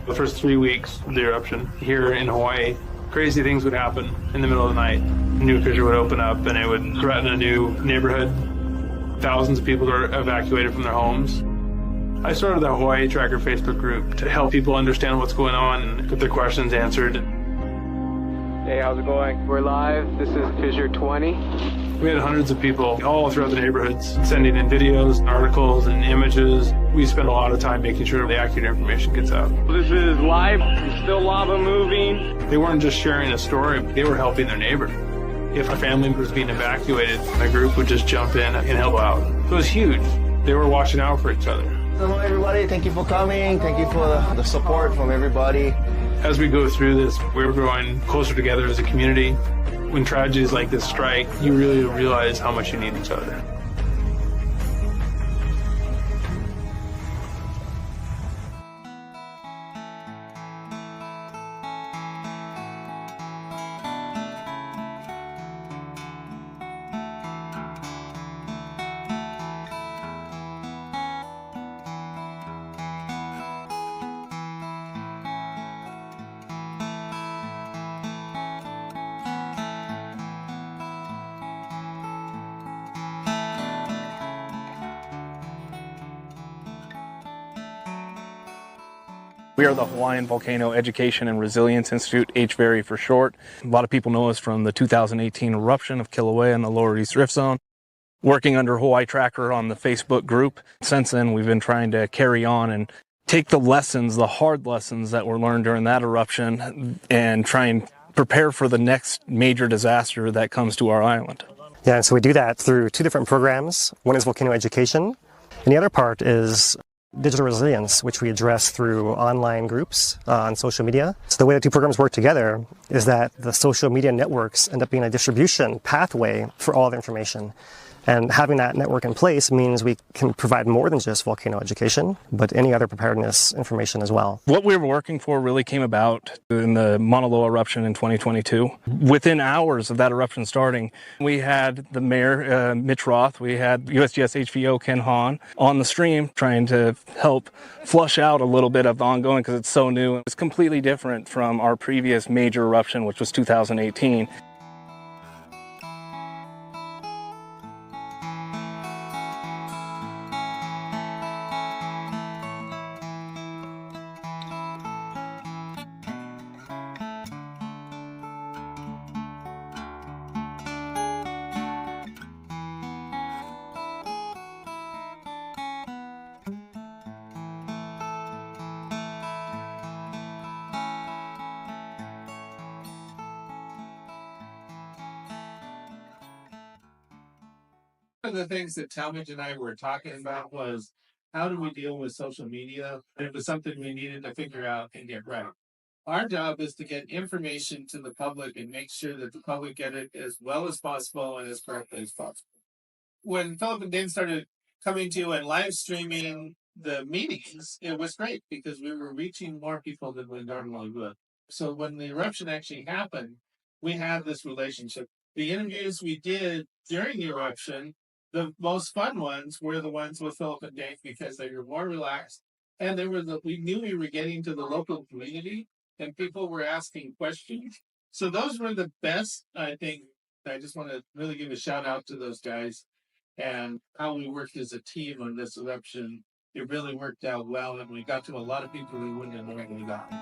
The first 3 weeks of the eruption here in Hawaii, crazy things would happen in the middle of the night. A new fissure would open up and it would threaten a new neighborhood. Thousands of people were evacuated from their homes. I started the Hawaii Tracker Facebook group to help people understand what's going on and get their questions answered. Hey, how's it going? We're live. This is Fissure 20. We had hundreds of people all throughout the neighborhoods sending in videos, articles, and images. We spent a lot of time making sure the accurate information gets out. This is live. There's still lava moving. They weren't just sharing a story, they were helping their neighbor. If a family was being evacuated, a group would just jump in and help out. So it was huge. They were watching out for each other. Hello, everybody. Thank you for coming. Thank you for the support from everybody. As we go through this, we're growing closer together as a community. When tragedies like this strike, you really realize how much you need each other. We are the Hawaiian Volcano Education and Resilience Institute, HVERI for short. A lot of people know us from the 2018 eruption of Kīlauea in the Lower East Rift Zone. Working under Hawaii Tracker on the Facebook group. Since then, we've been trying to carry on and take the lessons, the hard lessons that were learned during that eruption and try and prepare for the next major disaster that comes to our island. Yeah, so we do that through two different programs. One is volcano education, and the other part is digital resilience, which we address through online groups on social media. So the way the two programs work together is that the social media networks end up being a distribution pathway for all the information. And having that network in place means we can provide more than just volcano education, but any other preparedness information as well. What we were working for really came about in the Mauna Loa eruption in 2022. Within hours of that eruption starting, we had the mayor, Mitch Roth, we had USGS HVO Ken Hahn on the stream trying to help flush out a little bit of the ongoing because it's so new. It's completely different from our previous major eruption, which was 2018. One of the things that Talmadge and I were talking about was how do we deal with social media? And it was something we needed to figure out and get right. Our job is to get information to the public and make sure that the public get it as well as possible and as correctly as possible. When Philip and Dane started coming to you and live streaming the meetings, it was great because we were reaching more people than we normally would. So when the eruption actually happened, we had this relationship. The interviews we did during the eruption, the most fun ones were the ones with Philip and Dave because they were more relaxed and we knew we were getting to the local community and people were asking questions. So those were the best, I think. I just want to really give a shout out to those guys and how we worked as a team on this eruption. It really worked out well and we got to a lot of people we wouldn't have normally gotten.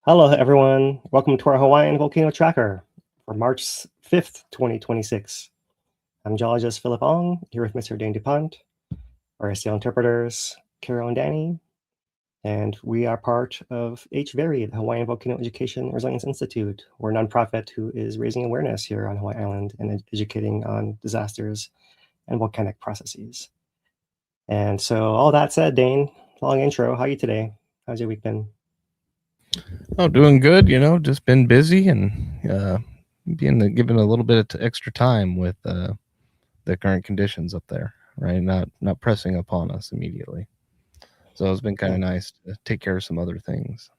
Hello, everyone. Welcome to our Hawaiian Volcano Tracker for March 5th, 2026. I'm geologist Philip Ong, here with Mr. Dane DuPont, our STL interpreters, Carol and Danny, and we are part of HVERI, the Hawaiian Volcano Education and Resilience Institute. We're a nonprofit who is raising awareness here on Hawaii Island and educating on disasters and volcanic processes. And so all that said, Dane, long intro, how are you today? How's your week been? Oh, doing good. Just been busy and being given a little bit of extra time with the current conditions up there, right? Not pressing upon us immediately. So it's been kind of nice to take care of some other things.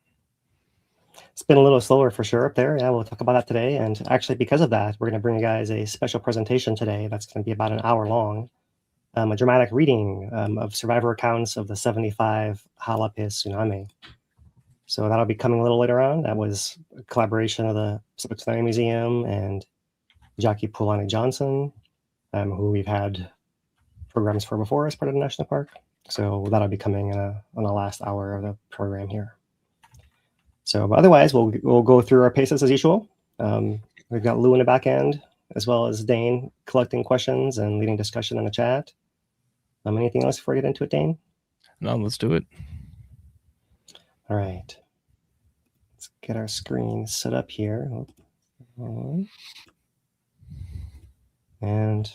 It's been a little slower for sure up there. Yeah, we'll talk about that today. And actually, because of that, we're going to bring you guys a special presentation today that's going to be about an hour long. A dramatic reading of survivor accounts of the 75 Halapē tsunami. So that'll be coming a little later on. That was a collaboration of the Pacific Tsunami Museum and Jackie Pulani Johnson, who we've had programs for before as part of the national park. So that'll be coming on the last hour of the program here. So but otherwise, we'll go through our paces as usual. We've got Lou in the back end, as well as Dane collecting questions and leading discussion in the chat. Anything else before we get into it, Dane? No, let's do it. All right. Let's get our screen set up here. And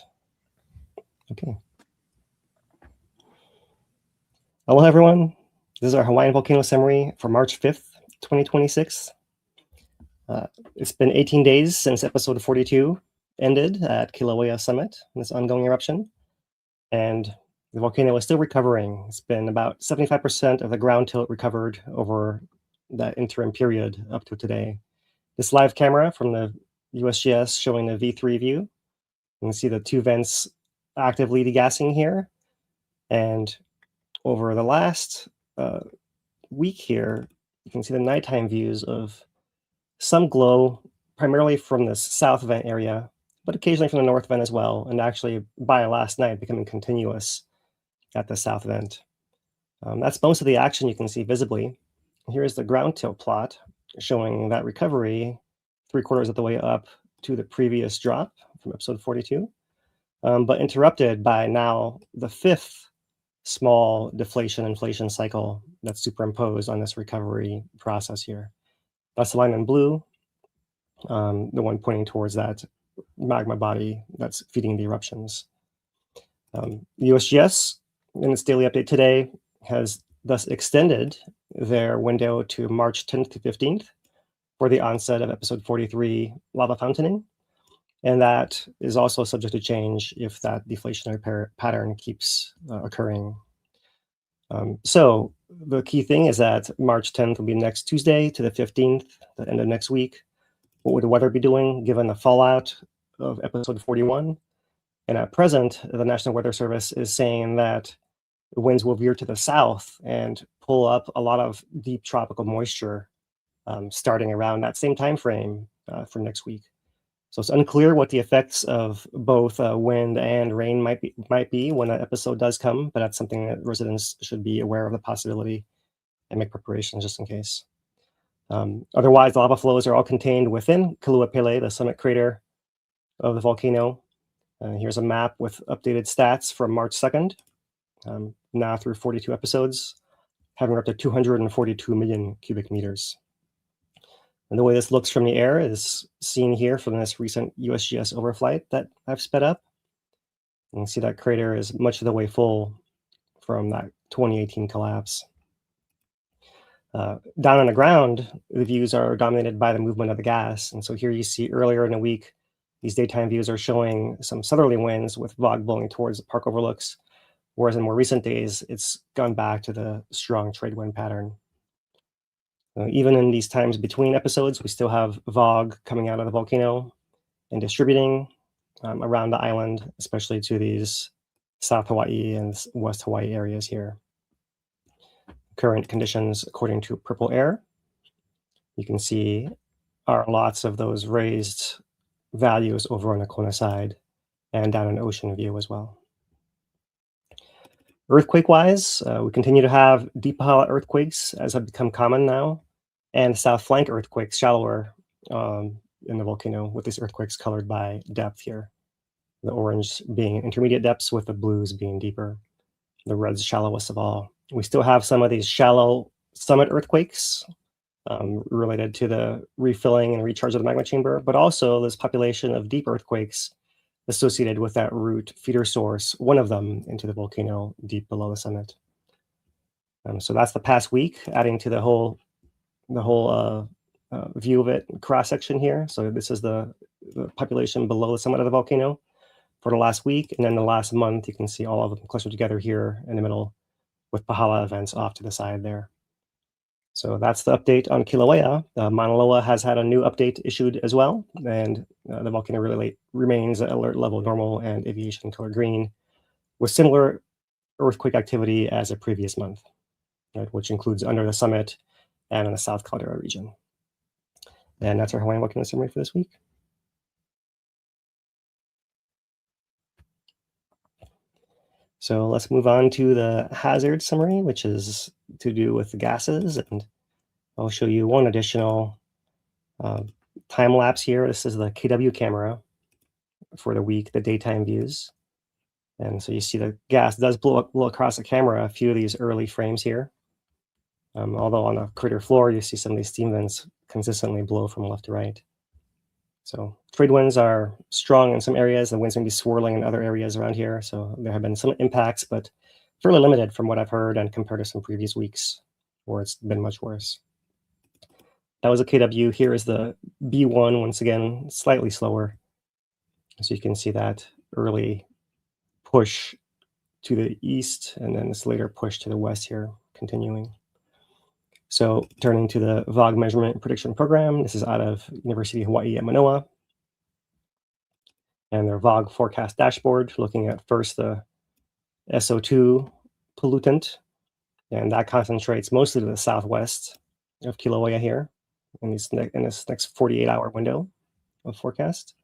okay. Hello, everyone. This is our Hawaiian Volcano Summary for March 5th, 2026. It's been 18 days since episode 42 ended at Kīlauea Summit, this ongoing eruption. And the volcano is still recovering. It's been about 75% of the ground tilt recovered over that interim period up to today. This live camera from the USGS showing the V3 view. You can see the two vents actively degassing here. And over the last week here, you can see the nighttime views of some glow, primarily from the south vent area, but occasionally from the north vent as well, and actually by last night becoming continuous at the south vent. That's most of the action you can see visibly. Here's the ground tilt plot showing that recovery 3/4 of the way up to the previous drop from episode 42, but interrupted by now the 5th small deflation-inflation cycle that's superimposed on this recovery process here. That's the line in blue, the one pointing towards that magma body that's feeding the eruptions. USGS, in its daily update today, has thus extended their window to March 10th to 15th for the onset of episode 43 lava fountaining. And that is also subject to change if that deflationary pattern keeps occurring. So the key thing is that March 10th will be next Tuesday to the 15th, the end of next week. What would the weather be doing given the fallout of episode 41? And at present, the National Weather Service is saying that the winds will veer to the south and pull up a lot of deep tropical moisture starting around that same time frame for next week. So it's unclear what the effects of both wind and rain might be when that episode does come, but that's something that residents should be aware of the possibility and make preparations just in case. Otherwise, the lava flows are all contained within Kīlauea, the summit crater of the volcano. Here's a map with updated stats from March 2nd, now through 42 episodes, having up to 242 million cubic meters. And the way this looks from the air is seen here from this recent USGS overflight that I've sped up. You can see that crater is much of the way full from that 2018 collapse. Down on the ground, the views are dominated by the movement of the gas. And so here you see earlier in the week, these daytime views are showing some southerly winds with fog blowing towards the park overlooks, whereas in more recent days, it's gone back to the strong trade wind pattern. Even in these times between episodes, we still have fog coming out of the volcano and distributing around the island, especially to these South Hawaii and West Hawaii areas here. Current conditions, according to Purple Air, you can see are lots of those raised values over on the Kona side and down in Ocean View as well. Earthquake-wise, we continue to have deep Pahala earthquakes as have become common now, and South Flank earthquakes shallower in the volcano, with these earthquakes colored by depth here. The orange being intermediate depths with the blues being deeper, the red's shallowest of all. We still have some of these shallow summit earthquakes related to the refilling and recharge of the magma chamber, but also this population of deep earthquakes associated with that root feeder source, one of them into the volcano deep below the summit. So that's the past week, adding to the whole view of it cross section here. So this is the population below the summit of the volcano for the last week, and then the last month you can see all of them clustered together here in the middle with Pahala events off to the side there. So that's the update on Kīlauea. Mauna Loa has had a new update issued as well, and the volcano really remains at alert level normal and aviation color green, with similar earthquake activity as the previous month, right, which includes under the summit and in the South Caldera region. And that's our Hawaiian volcano summary for this week. So let's move on to the hazard summary, which is to do with the gases. And I'll show you one additional time lapse here. This is the KW camera for the week, the daytime views. And so you see the gas does blow across the camera, a few of these early frames here. Although on the crater floor, you see some of these steam vents consistently blow from left to right. So trade winds are strong in some areas. The winds may be swirling in other areas around here. So there have been some impacts, but fairly limited from what I've heard and compared to some previous weeks where it's been much worse. That was a KW. Here is the B1, once again, slightly slower. So you can see that early push to the east and then this later push to the west here continuing. So turning to the VOG measurement and prediction program, this is out of University of Hawaii at Manoa. And their VOG forecast dashboard, looking at first the SO2 pollutant, and that concentrates mostly to the southwest of Kīlauea here in this next 48-hour window of forecast.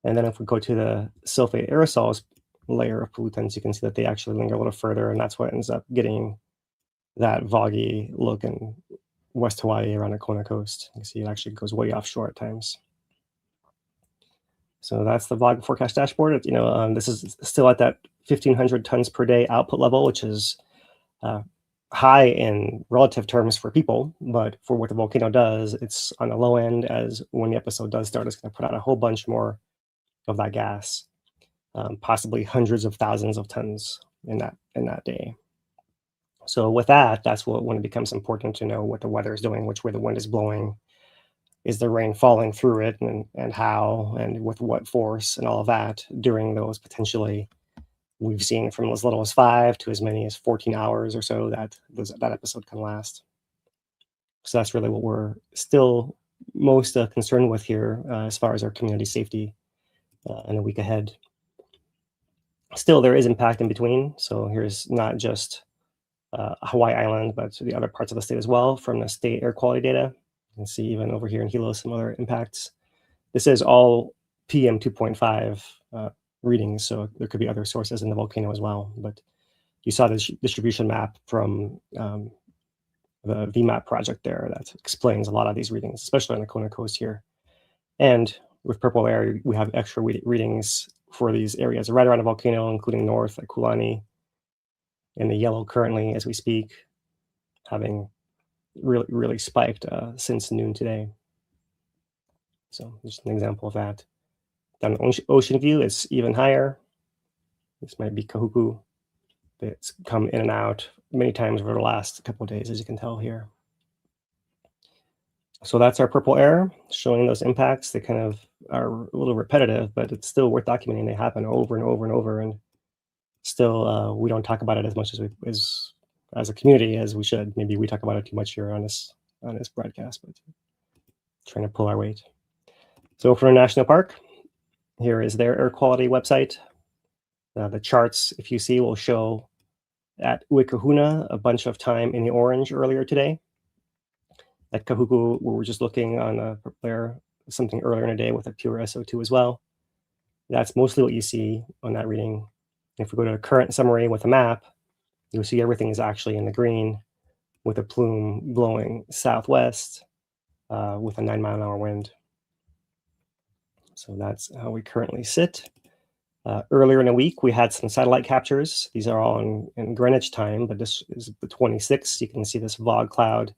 And then if we go to the sulfate aerosols layer of pollutants, you can see that they actually linger a little further, and that's what ends up getting that foggy look in West Hawaii around the Kona coast. You can see it actually goes way offshore at times. So that's the VOG forecast dashboard. This is still at that 1,500 tons per day output level, which is high in relative terms for people, but for what the volcano does, it's on the low end, as when the episode does start, it's going to put out a whole bunch more of that gas, possibly hundreds of thousands of tons in that day. So with that, that's when it becomes important to know what the weather is doing, which way the wind is blowing, is the rain falling through it, and how, and with what force, and all of that during those potentially, we've seen from as little as 5 to as many as 14 hours or so that episode can last. So that's really what we're still most concerned with here as far as our community safety in a week ahead. Still, there is impact in between. So here's not just Hawaii Island, but the other parts of the state as well from the state air quality data. You can see even over here in Hilo some other impacts. This is all PM 2.5 readings, so there could be other sources in the volcano as well. But you saw the distribution map from the VMAP project there that explains a lot of these readings, especially on the Kona coast here. And with purple air, we have extra readings for these areas right around the volcano, including north at Kulani, in the yellow currently as we speak, having really spiked since noon today. So just an example of that. Down the ocean view, it's even higher. This might be Kahuku. It's come in and out many times over the last couple of days, as you can tell here. So that's our purple air showing those impacts. They kind of are a little repetitive, but it's still worth documenting. They happen over and over and over, and still we don't talk about it as much as a community as we should. Maybe we talk about it too much here on this broadcast, but trying to pull our weight. So for a national park, here is their air quality website. The charts, if you see, will show at Uikahuna a bunch of time in the orange earlier today. At Kahuku, we were just looking on there something earlier in the day with a pure SO2 as well. That's mostly what you see on that reading. If we go to a current summary with a map, you'll see everything is actually in the green with a plume blowing southwest with a 9-mile-an-hour wind. So that's how we currently sit. Earlier in the week, we had some satellite captures. These are all in Greenwich time, but this is the 26th. You can see this fog cloud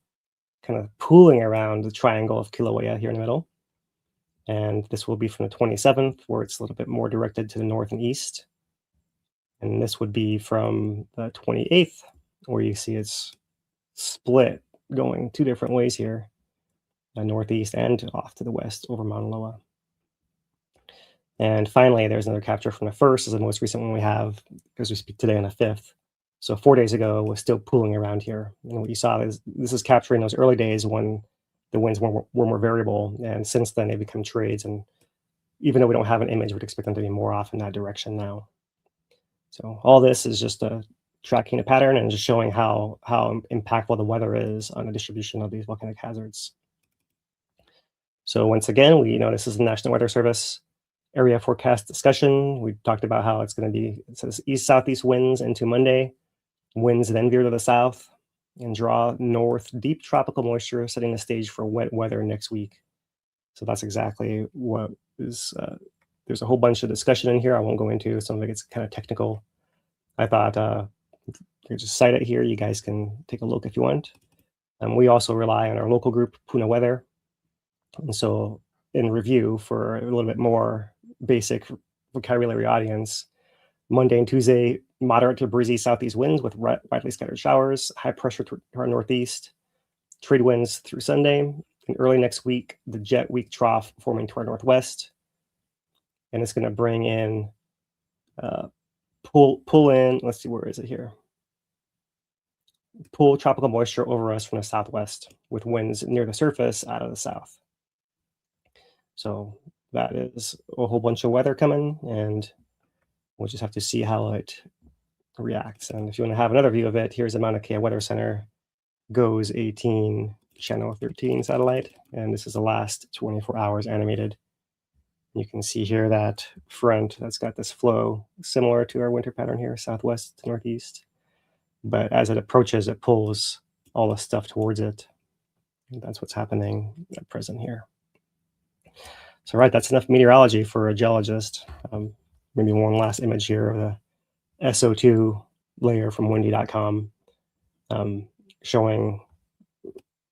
kind of pooling around the triangle of Kīlauea here in the middle. And this will be from the 27th, where it's a little bit more directed to the north and east. And this would be from the 28th where you see it's split going two different ways here, northeast and off to the west over Mauna Loa. And finally, there's another capture from the 1st, is the most recent one we have, because we speak today on the 5th. So 4 days ago, it was still pooling around here. And what you saw is this is capturing those early days when the winds were more variable. And since then, they've become trades. And even though we don't have an image, we'd expect them to be more off in that direction now. So all this is just tracking a pattern and just showing how impactful the weather is on the distribution of these volcanic hazards. So once again, this is the National Weather Service area forecast discussion. We talked about how it's going to be, it says east-southeast winds into Monday. Winds then veer to the south and draw north deep tropical moisture, setting the stage for wet weather next week. So that's exactly what is, there's a whole bunch of discussion in here. I won't go into, some of it gets kind of technical. I thought you just cite it here. You guys can take a look if you want. We also rely on our local group, Puna Weather. And so in review, for a little bit more basic vocabulary audience, Monday and Tuesday, moderate to breezy southeast winds with widely scattered showers, high pressure to our northeast, trade winds through Sunday, and early next week, the jet weak trough forming to our northwest. And it's going to bring in, pull in, let's see, where is it here? Pull tropical moisture over us from the southwest with winds near the surface out of the south. So that is a whole bunch of weather coming, and we'll just have to see how it reacts. And if you want to have another view of it, here's the Mauna Kea Weather Center GOES 18 channel 13 satellite, and this is the last 24 hours animated. You can see here that front that's got this flow similar to our winter pattern here, southwest to northeast. But as it approaches, it pulls all the stuff towards it. And that's what's happening at present here. So, right, that's enough meteorology for a geologist. Maybe one last image here of the SO2 layer from windy.com, showing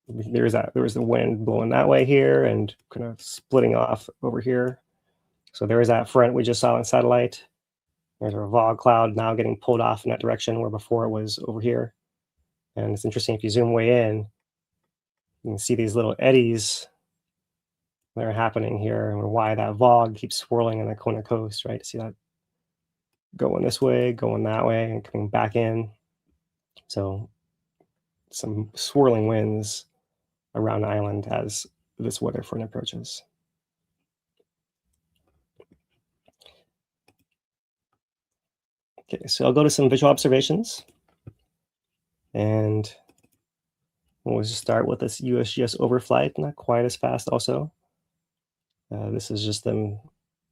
there was the wind blowing that way here and kind of splitting off over here. So there is that front we just saw on satellite. There's our fog cloud now getting pulled off in that direction where before it was over here. And it's interesting, if you zoom way in, you can see these little eddies that are happening here, and why that fog keeps swirling on the Kona coast, right? See that going this way, going that way, and coming back in. So some swirling winds around the island as this weather front approaches. Okay, so I'll go to some visual observations, and we'll just start with this USGS overflight, not quite as fast also. This is just them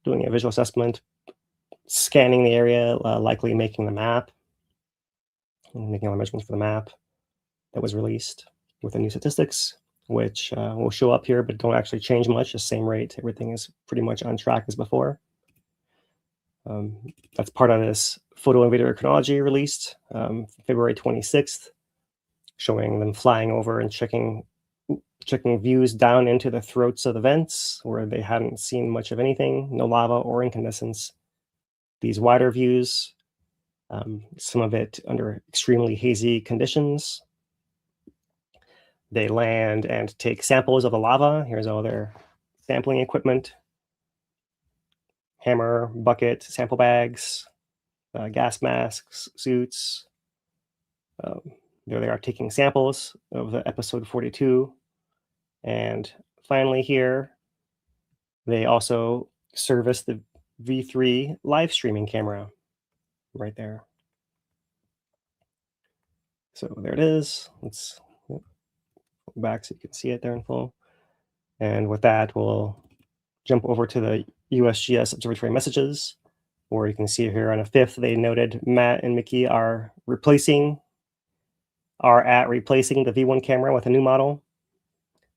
doing a visual assessment, scanning the area, likely making the map, and making all the measurements for the map that was released with the new statistics, which will show up here, but don't actually change much, the same rate. Everything is pretty much on track as before. That's part of this photo and video chronology released February 26th, showing them flying over and checking views down into the throats of the vents where they hadn't seen much of anything, no lava or incandescence. These wider views, some of it under extremely hazy conditions. They land and take samples of the lava. Here's all their sampling equipment: hammer, bucket, sample bags, gas masks, suits. There they are taking samples of the episode 42. And finally here, they also service the V3 live streaming camera right there. So there it is. Let's go back so you can see it there in full. And with that, we'll jump over to the USGS Observatory messages, where you can see here on the 5th, they noted Matt and Mickey are replacing the V1 camera with a new model.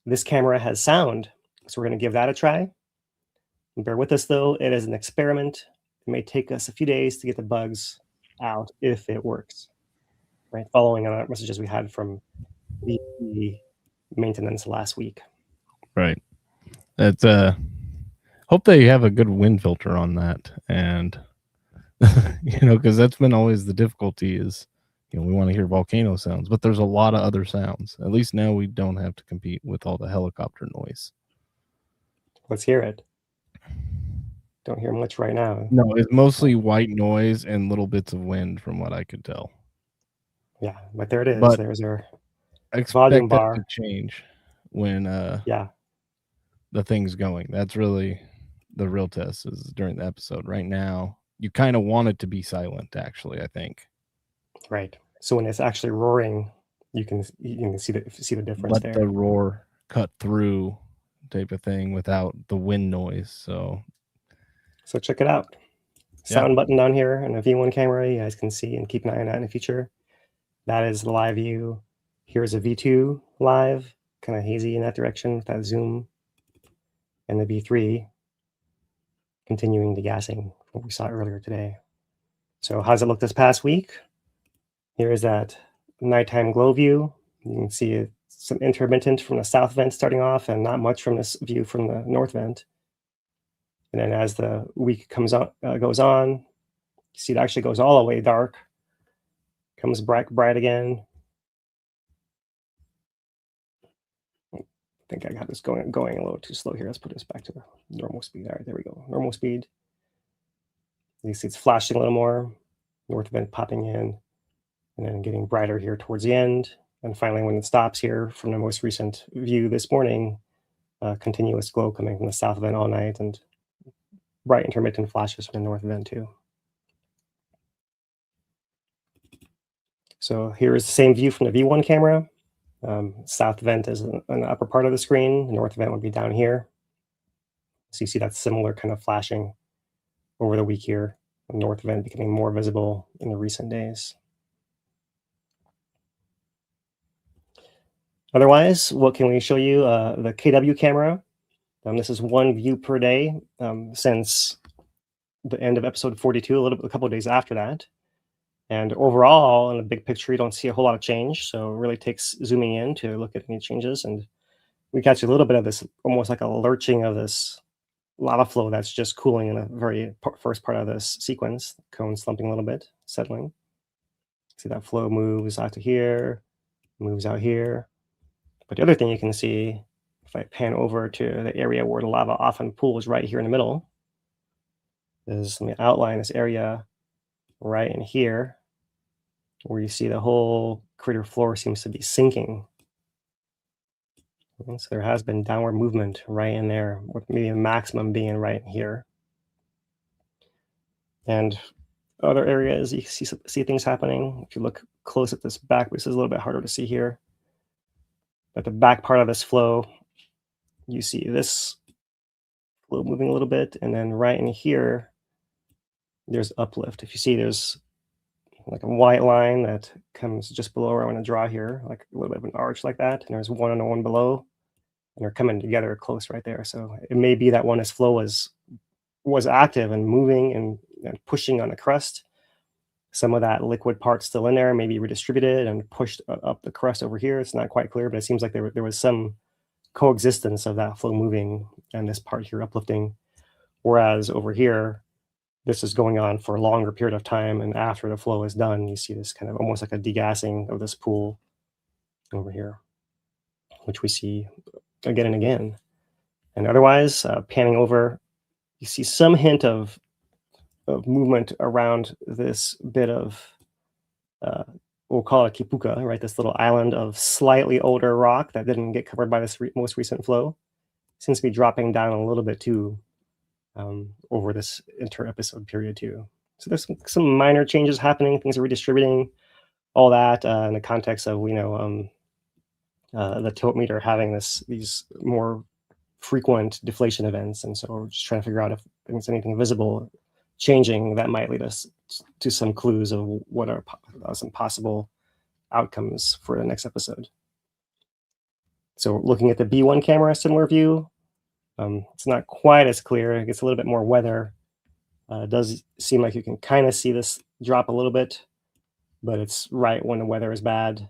This camera has sound, so we're going to give that a try. Bear with us, though. It is an experiment. It may take us a few days to get the bugs out if it works. Right, following on our messages we had from the maintenance last week. Right. That's hope they have a good wind filter on that, and because that's been always the difficulty, is we want to hear volcano sounds, but there's a lot of other sounds. At least now we don't have to compete with all the helicopter noise. Let's hear it. Don't hear much right now. No, it's mostly white noise and little bits of wind from what I could tell. Yeah, but there it is. But There's our I expect volume that bar. to change when Yeah, the thing's going. That's really the real test, is during the episode. Right now, you kind of want it to be silent, actually, I think. right. So when it's actually roaring, you can see the difference Let there. the roar cut through type of thing without the wind noise. So check it out. Sound button down here and a V1 camera you guys can see and keep an eye on that in the future. That is the live view. Here's a V2 live, kind of hazy in that direction with that zoom. And the V3 continuing degassing, what we saw earlier today. So how does it look this past week? Here is that nighttime glow view. You can see some intermittent from the south vent starting off and not much from this view from the north vent. And then as the week goes on, you see it actually goes all the way dark, comes bright again. I think I got this going a little too slow here. Let's put this back to normal speed. All right, there we go. Normal speed. You see it's flashing a little more, north vent popping in, and then getting brighter here towards the end. And finally, when it stops here from the most recent view this morning, continuous glow coming from the south vent all night and bright intermittent flashes from the north vent too. So here is the same view from the V1 camera. South vent is in the upper part of the screen. The north vent would be down here. So you see that similar kind of flashing over the week here. The north vent becoming more visible in the recent days. Otherwise, what can we show you? The KW camera. This is one view per day since the end of episode 42, a couple of days after that. And overall, in the big picture, you don't see a whole lot of change. So it really takes zooming in to look at any changes. And we catch a little bit of this, almost like a lurching of this lava flow that's just cooling in the very first part of this sequence. Cone slumping a little bit, settling. See that flow moves out to here, moves out here. But the other thing you can see, if I pan over to the area where the lava often pools right here in the middle, is, let me outline this area right in here, where you see the whole crater floor seems to be sinking. And so there has been downward movement right in there, with maybe a maximum being right here. And other areas, you see things happening. If you look close at this back, this is a little bit harder to see here. At the back part of this flow, you see this flow moving a little bit, and then right in here, there's uplift. If you see, there's like a white line that comes just below where I want to draw here, like a little bit of an arch like that, and there's one and one below, and they're coming together close right there. So it may be that when this flow was active and moving and pushing on the crust, some of that liquid part still in there, maybe redistributed and pushed up the crust over here. It's not quite clear, but it seems like there was some coexistence of that flow moving and this part here uplifting. Whereas over here, this is going on for a longer period of time, and after the flow is done, you see this kind of almost like a degassing of this pool over here, which we see again and again. And otherwise, panning over, you see some hint of movement around this bit of, we'll call it Kipuka, right? This little island of slightly older rock that didn't get covered by this most recent flow. Seems to be dropping down a little bit too over this inter-episode period too. So there's some minor changes happening. Things are redistributing, all that in the context of, the tilt meter having these more frequent deflation events. And so we're just trying to figure out if there's anything visible changing that might lead us to some clues of what are some possible outcomes for the next episode. So looking at the B1 camera, similar view. It's not quite as clear. It gets a little bit more weather. It does seem like you can kind of see this drop a little bit, but it's right when the weather is bad,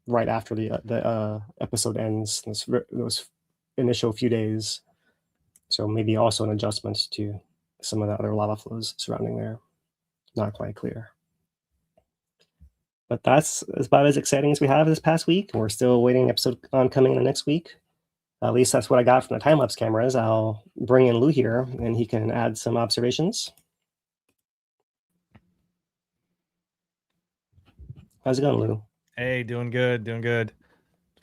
right after the episode ends, those initial few days. So maybe also an adjustment to some of the other lava flows surrounding there. Not quite clear. But that's about as exciting as we have this past week. We're still waiting episode on coming in the next week. At least that's what I got from the time-lapse cameras. I'll bring in Lou here, and he can add some observations. How's it going, Lou? Hey, doing good, doing good.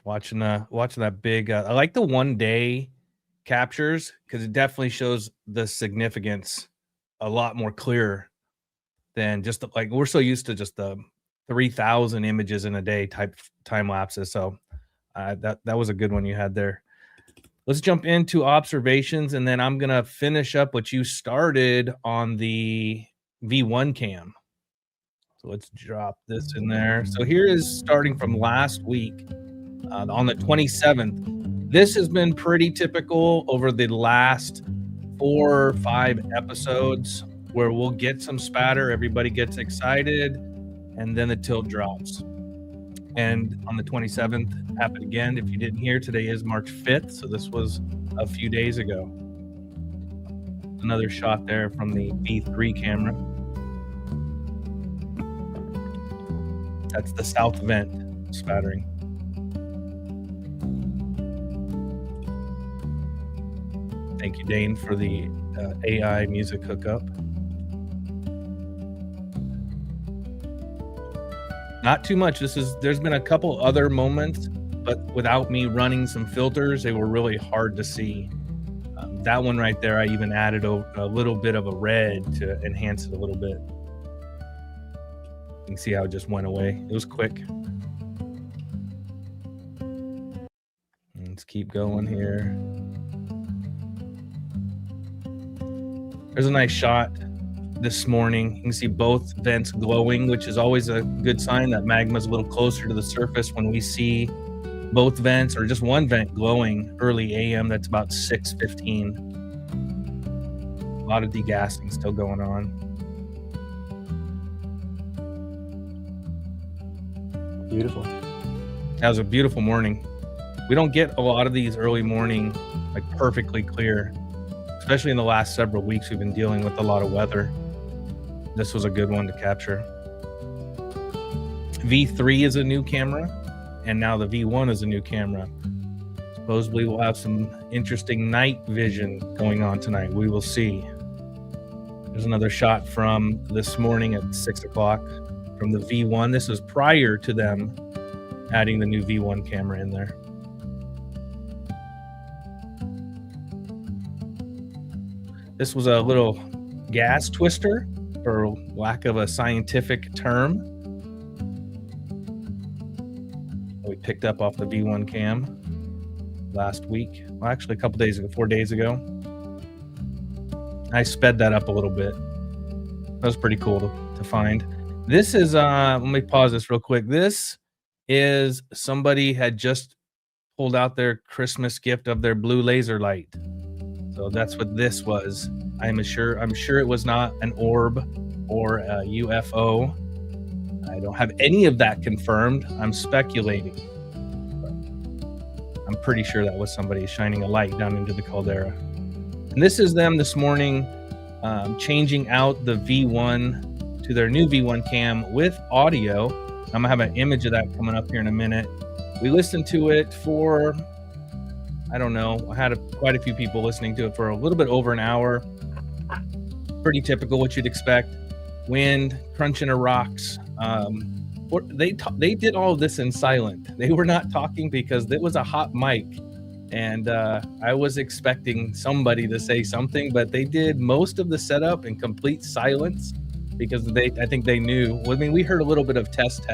Watching that big. I like the 1 day captures because it definitely shows the significance a lot more clear than just like we're so used to just the 3,000 images in a day type time lapses. So that was a good one you had there. Let's jump into observations, and then I'm gonna finish up what you started on the V1 cam. So let's drop this in there. So here is starting from last week on the 27th. This has been pretty typical over the last 4 or 5 episodes where we'll get some spatter, everybody gets excited, and then the tilt drops. And on the 27th, happened again. If you didn't hear, today is March 5th, so this was a few days ago. Another shot there from the V3 camera. That's the south vent spattering. Thank you, Dane, for the AI music hookup. Not too much. There's been a couple other moments, but without me running some filters, they were really hard to see. That one right there, I even added a little bit of a red to enhance it a little bit. You can see how it just went away. It was quick. Let's keep going here. There's a nice shot this morning. You can see both vents glowing, which is always a good sign that magma's a little closer to the surface. When we see both vents or just one vent glowing early AM, that's about 6:15. A lot of degassing still going on. Beautiful. That was a beautiful morning. We don't get a lot of these early morning, like perfectly clear, especially in the last several weeks. We've been dealing with a lot of weather. This was a good one to capture. V3 is a new camera, and now the V1 is a new camera. Supposedly we'll have some interesting night vision going on tonight. We will see. There's another shot from this morning at 6 o'clock from the V1. This was prior to them adding the new V1 camera in there. This was a little gas twister, for lack of a scientific term. We picked up off the V1 cam last week. Well, actually, a couple days ago, 4 days ago. I sped that up a little bit. That was pretty cool to find. This is, let me pause this real quick. This is somebody had just pulled out their Christmas gift of their blue laser light. So that's what this was. I'm sure it was not an orb or a UFO. I don't have any of that confirmed. I'm speculating. But I'm pretty sure that was somebody shining a light down into the caldera. And this is them this morning changing out the V1 to their new V1 cam with audio. I'm gonna have an image of that coming up here in a minute. We listened to it for, I don't know, I had quite a few people listening to it for a little bit over an hour. Pretty typical, what you'd expect. Wind, crunching of rocks. They did all of this in silent. They were not talking because it was a hot mic. And I was expecting somebody to say something, but they did most of the setup in complete silence because I think they knew. I mean, we heard a little bit of test.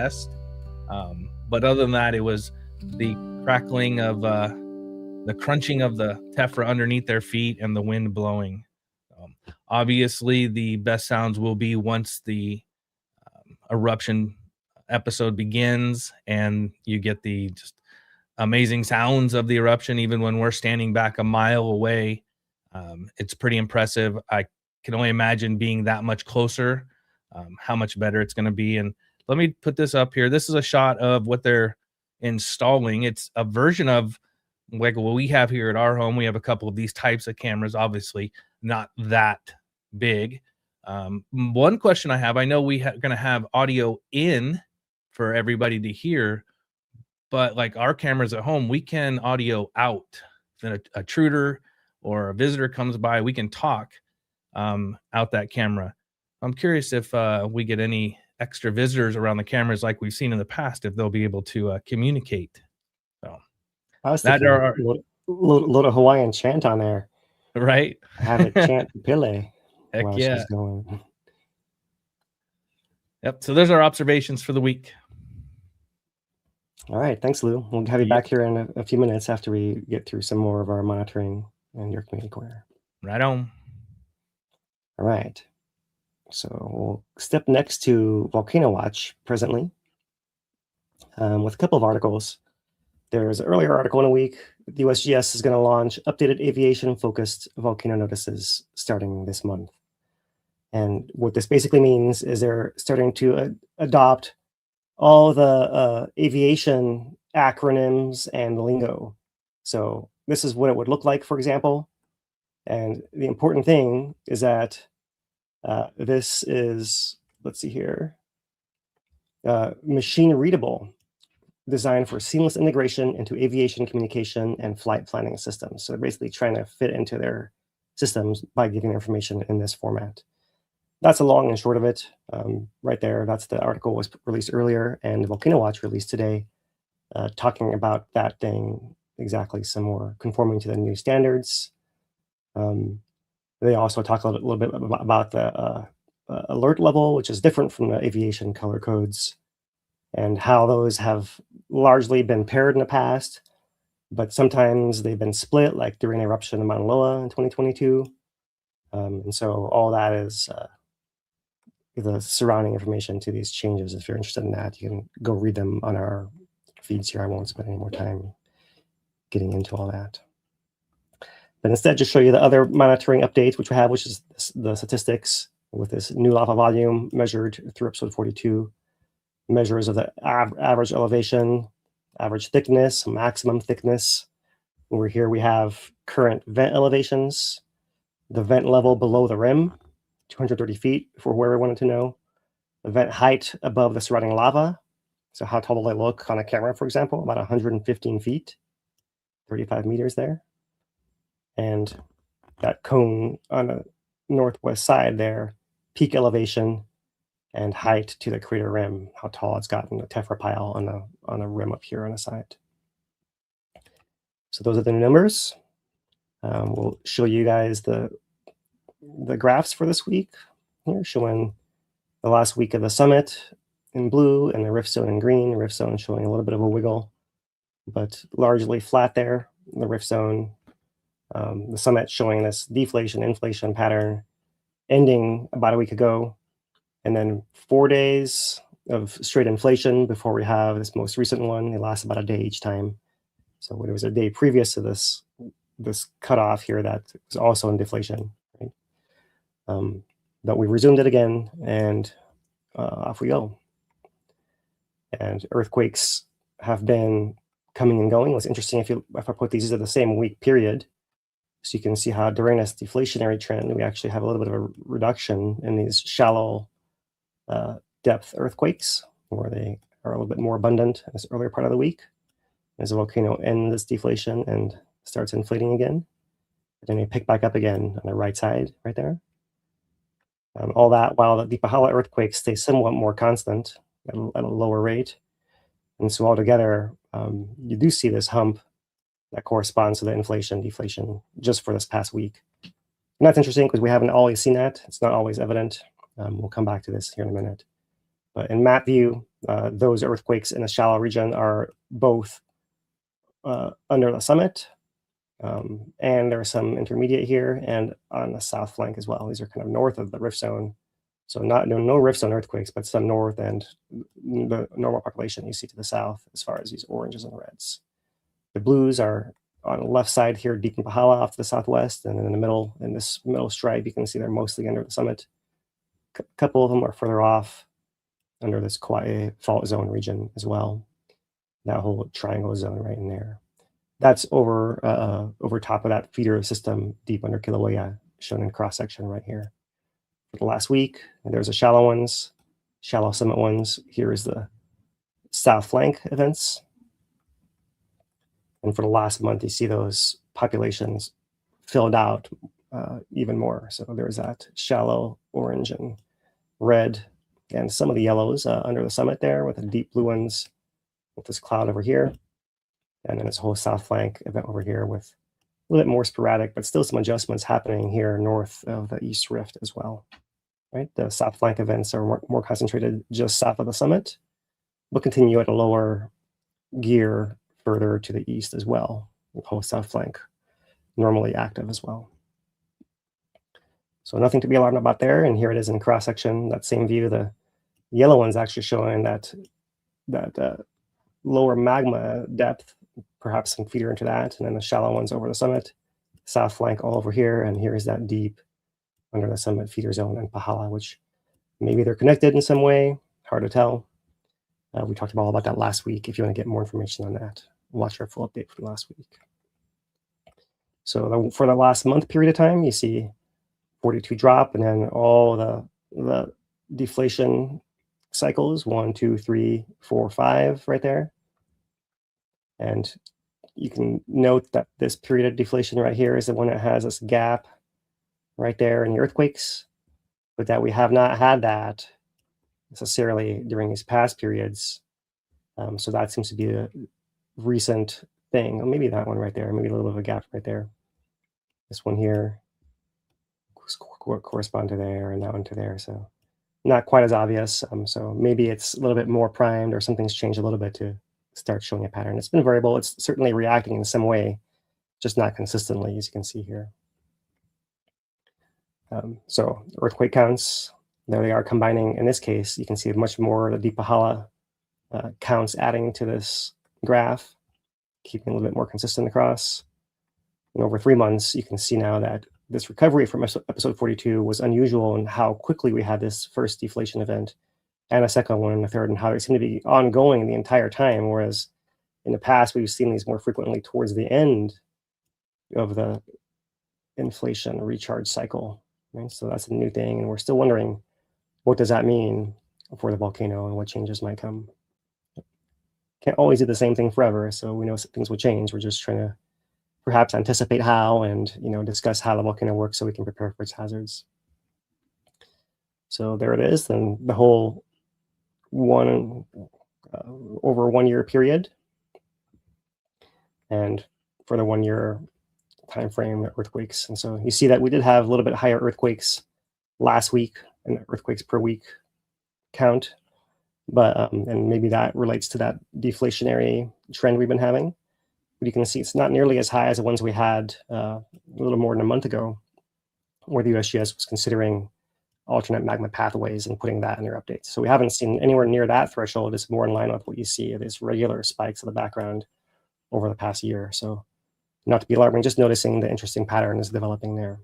But other than that, it was the crackling of the crunching of the tephra underneath their feet and the wind blowing. Obviously, the best sounds will be once the eruption episode begins and you get the just amazing sounds of the eruption, even when we're standing back a mile away. It's pretty impressive. I can only imagine being that much closer, how much better it's going to be. And let me put this up here. This is a shot of what they're installing. It's a version of like what we have here at our home. We have a couple of these types of cameras, obviously not that big. One question I have, I know we are going to have audio in for everybody to hear. But like our cameras at home, we can audio out. If a intruder or a visitor comes by, we can talk out that camera. I'm curious if we get any extra visitors around the cameras like we've seen in the past, if they'll be able to communicate. So I was thinking load a Hawaiian chant on there. Right? Have it chant Pele Heck while yeah. she's going. Yep. So there's our observations for the week. All right. Thanks, Lou. We'll have you back here in a few minutes after we get through some more of our monitoring in your community corner. Right on. All right. So we'll step next to Volcano Watch presently with a couple of articles. There's an earlier article in a week. The USGS is going to launch updated aviation-focused volcano notices starting this month. And what this basically means is they're starting to adopt all the aviation acronyms and lingo. So this is what it would look like, for example. And the important thing is that this is, let's see here, machine readable, designed for seamless integration into aviation communication and flight planning systems. So they're basically trying to fit into their systems by giving information in this format. That's the long and short of it right there. That's the article was released earlier, and Volcano Watch released today, talking about that thing exactly, some more conforming to the new standards. They also talk a little bit about the alert level, which is different from the aviation color codes, and how those have largely been paired in the past, but sometimes they've been split, like during Eruption in Mauna Loa in 2022. And so all that is the surrounding information to these changes. If you're interested in that, you can go read them on our feeds here. I won't spend any more time getting into all that. But instead, just show you the other monitoring updates, which we have, which is the statistics with this new lava volume measured through episode 42. Measures of the average elevation, average thickness, maximum thickness. Over here, we have current vent elevations, the vent level below the rim, 230 feet for where we wanted to know, the vent height above the surrounding lava. So how tall will they look on a camera, for example, about 115 feet, 35 meters there. And that cone on the northwest side there, peak elevation and height to the crater rim, how tall it's gotten, the tephra pile on the rim up here on the side. So those are the new numbers. We'll show you guys the graphs for this week here, showing the last week of the summit in blue and the rift zone in green. The rift zone showing a little bit of a wiggle, but largely flat there. The rift zone, the summit showing this deflation, inflation pattern ending about a week ago. And then 4 days of straight inflation before we have this most recent one. It lasts about a day each time. So there was a day previous to this cutoff here that was also in deflation. Right? But we resumed it again, and off we go. And earthquakes have been coming and going. What's interesting, if I put these at the same week period, so you can see how during this deflationary trend, we actually have a little bit of a reduction in these shallow depth earthquakes, where they are a little bit more abundant in this earlier part of the week as the volcano ends this deflation and starts inflating again. But then they pick back up again on the right side right there. All that while the Pahala earthquakes stay somewhat more constant at a lower rate. And so altogether, you do see this hump that corresponds to the inflation deflation just for this past week. And that's interesting because we haven't always seen that. It's not always evident. We'll come back to this here in a minute. But in map view, those earthquakes in the shallow region are both under the summit, and there's some intermediate here and on the south flank as well. These are kind of north of the rift zone. So no rift zone earthquakes, but some north and the normal population you see to the south as far as these oranges and reds. The blues are on the left side here, deep in Pahala off to the southwest, and then in the middle, in this middle stripe, you can see they're mostly under the summit. A couple of them are further off under this Kauai fault zone region as well. That whole triangle zone right in there. That's over top of that feeder system deep under Kīlauea, shown in cross section right here. For the last week, and there's the shallow ones, shallow summit ones. Here is the south flank events. And for the last month, you see those populations filled out even more. So there's that shallow orange and red, and some of the yellows under the summit there, with the deep blue ones, with this cloud over here. And then this whole south flank event over here with a little bit more sporadic, but still some adjustments happening here north of the East Rift as well. Right, the south flank events are more concentrated just south of the summit, but continue at a lower gear further to the east as well. The whole south flank normally active as well. So nothing to be alarmed about there. And here it is in cross section. That same view, the yellow one's actually showing that lower magma depth, perhaps some feeder into that, and then the shallow ones over the summit, south flank all over here, and here is that deep under the summit feeder zone and Pahala, which maybe they're connected in some way, hard to tell. We talked all about that last week. If you want to get more information on that, watch our full update from last week. So for the last month period of time, you see 42 drop, and then all the deflation cycles, 1, 2, 3, 4, 5 right there. And you can note that this period of deflation right here is the one that has this gap right there in the earthquakes, but that we have not had that necessarily during these past periods. So that seems to be a recent thing. Or maybe that one right there, maybe a little bit of a gap right there. This one here correspond to there, and that one to there. So not quite as obvious. So maybe it's a little bit more primed, or something's changed a little bit to start showing a pattern. It's been variable. It's certainly reacting in some way, just not consistently, as you can see here. So earthquake counts, there they are combining. In this case, you can see much more of the deep Pahala counts adding to this graph, keeping a little bit more consistent across. And over 3 months, you can see now that this recovery from episode 42 was unusual in how quickly we had this first deflation event and a second one and a third, and how they seem to be ongoing the entire time, whereas in the past, we've seen these more frequently towards the end of the inflation recharge cycle. Right? So that's a new thing, and we're still wondering, what does that mean for the volcano and what changes might come? Can't always do the same thing forever, so we know things will change. We're just trying to perhaps anticipate how, and discuss how the volcano works so we can prepare for its hazards. So there it is, then the whole over 1 year period, and for the 1 year time frame, the earthquakes. And so you see that we did have a little bit higher earthquakes last week, and earthquakes per week count, but and maybe that relates to that deflationary trend we've been having. But you can see it's not nearly as high as the ones we had a little more than a month ago, where the USGS was considering alternate magma pathways and putting that in their updates. So we haven't seen anywhere near that threshold. It's more in line with what you see. It is regular spikes in the background over the past year. So not to be alarming, just noticing the interesting pattern is developing there.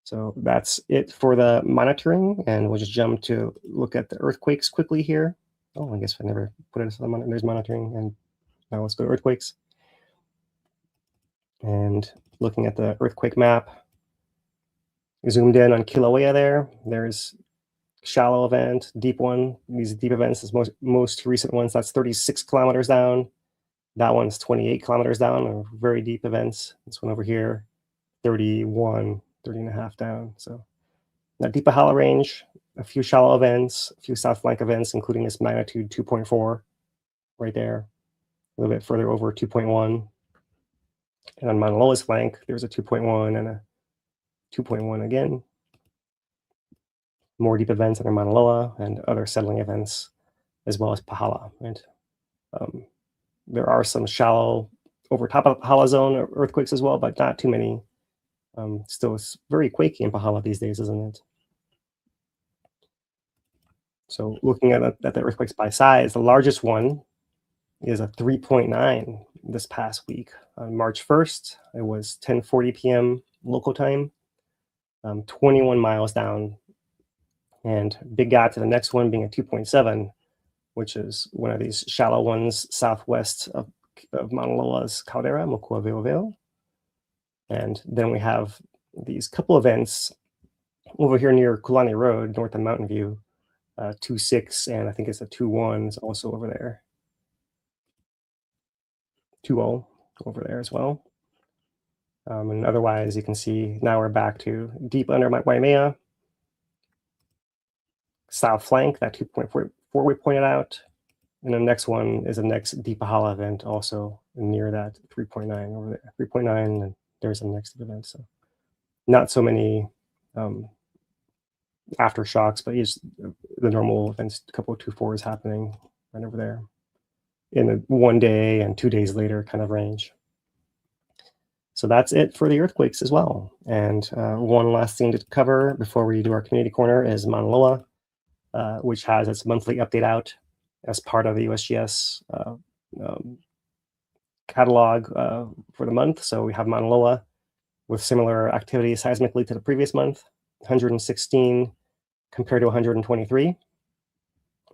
So that's it for the monitoring, and we'll just jump to look at the earthquakes quickly here. Oh, I guess I never put it on. There's monitoring, and now let's go to earthquakes. And looking at the earthquake map, zoomed in on Kīlauea there. There's shallow event, deep one. These deep events is most recent ones. That's 36 kilometers down. That one's 28 kilometers down, or very deep events. This one over here, 30 and a half down. So that deep Pahala range, a few shallow events, a few south flank events, including this magnitude 2.4 right there, a little bit further over 2.1. And on Mauna Loa's flank, there's a 2.1 and a 2.1 again. More deep events under Mauna Loa and other settling events, as well as Pahala. Right? There are some shallow over top of Pahala zone earthquakes as well, but not too many. Still, it's very quaky in Pahala these days, isn't it? So looking at the earthquakes by size, the largest one is a 3.9 this past week. On March 1st, it was 10:40 p.m. local time, 21 miles down. And big gap to the next one being a 2.7, which is one of these shallow ones southwest of Mauna Loa's caldera, Mokua Veoveo. And then we have these couple events over here near Kulani Road, north of Mountain View, 2.6, and I think it's a 2.1 is also over there. 2.0 over there as well. And otherwise, you can see now we're back to deep under Waimea. South flank, that 2.4 we pointed out. And the next one is the next deep Pahala event, also near that 3.9 over there. 3.9, and there's the next event. So not so many aftershocks, but just the normal events, a couple of 2.4s happening right over there in the 1 day and 2 days later kind of range. So that's it for the earthquakes as well. And one last thing to cover before we do our community corner is Mauna Loa, which has its monthly update out as part of the USGS catalog for the month. So we have Mauna Loa with similar activity seismically to the previous month, 116 compared to 123.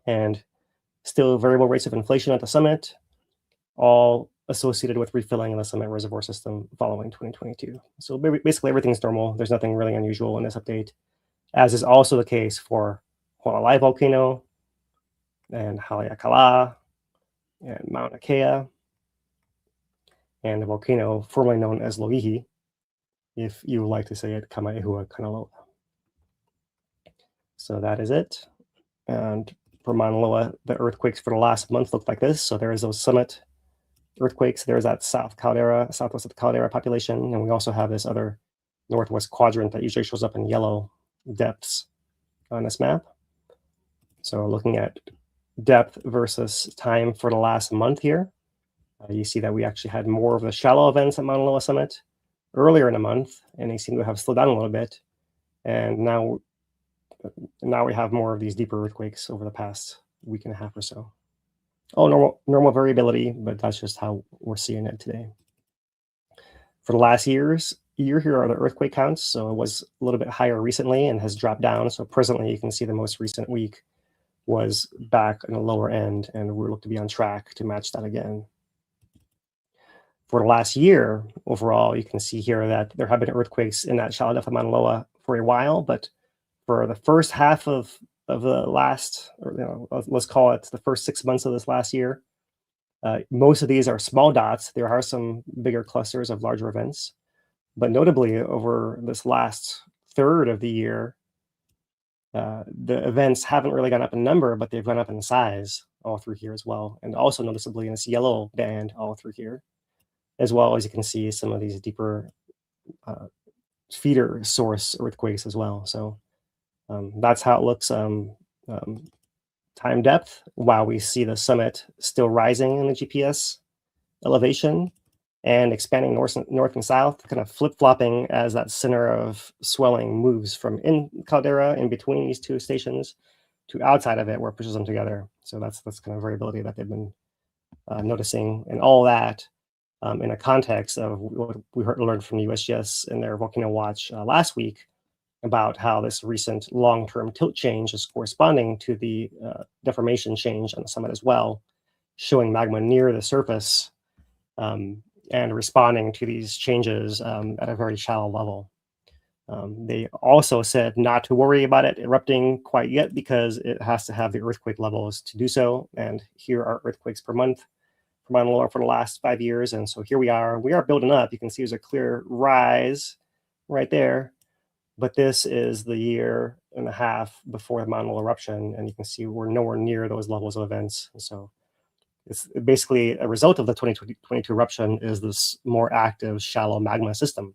And still variable rates of inflation at the summit, all associated with refilling in the summit reservoir system following 2022. So basically everything's normal. There's nothing really unusual in this update, as is also the case for Halapē volcano and Haleakala and Mauna Kea and the volcano formerly known as Loihi, if you would like to say it, Kamaehua Kanaloa. So that is it. And for Mauna Loa, the earthquakes for the last month looked like this. So there is those summit earthquakes. There's that southwest of the caldera population. And we also have this other northwest quadrant that usually shows up in yellow depths on this map. So looking at depth versus time for the last month here, you see that we actually had more of the shallow events at Mauna Loa summit earlier in the month, and they seem to have slowed down a little bit. And now we have more of these deeper earthquakes over the past week and a half or so. Oh, normal variability, but that's just how we're seeing it today. For the last year, here are the earthquake counts. So it was a little bit higher recently and has dropped down. So presently you can see the most recent week was back in the lower end, and we look to be on track to match that again. For the last year, overall, you can see here that there have been earthquakes in that shallow depth of Mauna Loa for a while, but for the first half of the last, or let's call it the first 6 months of this last year, most of these are small dots. There are some bigger clusters of larger events, but notably over this last third of the year, the events haven't really gone up in number, but they've gone up in size all through here as well. And also noticeably in this yellow band all through here, as well as you can see some of these deeper feeder source earthquakes as well. So that's how it looks time depth, while we see the summit still rising in the GPS elevation and expanding north and south, kind of flip-flopping as that center of swelling moves from in caldera in between these two stations to outside of it where it pushes them together. So that's kind of variability that they've been noticing, and all that in a context of what we learned from the USGS in their volcano watch last week about how this recent long-term tilt change is corresponding to the deformation change on the summit as well, showing magma near the surface and responding to these changes at a very shallow level. They also said not to worry about it erupting quite yet because it has to have the earthquake levels to do so. And here are earthquakes per month for Mauna Loa for the last 5 years. And so here we are building up. You can see there's a clear rise right there. But this is the year and a half before the Mauna Loa eruption. And you can see we're nowhere near those levels of events. And so it's basically a result of the 2022 eruption is this more active shallow magma system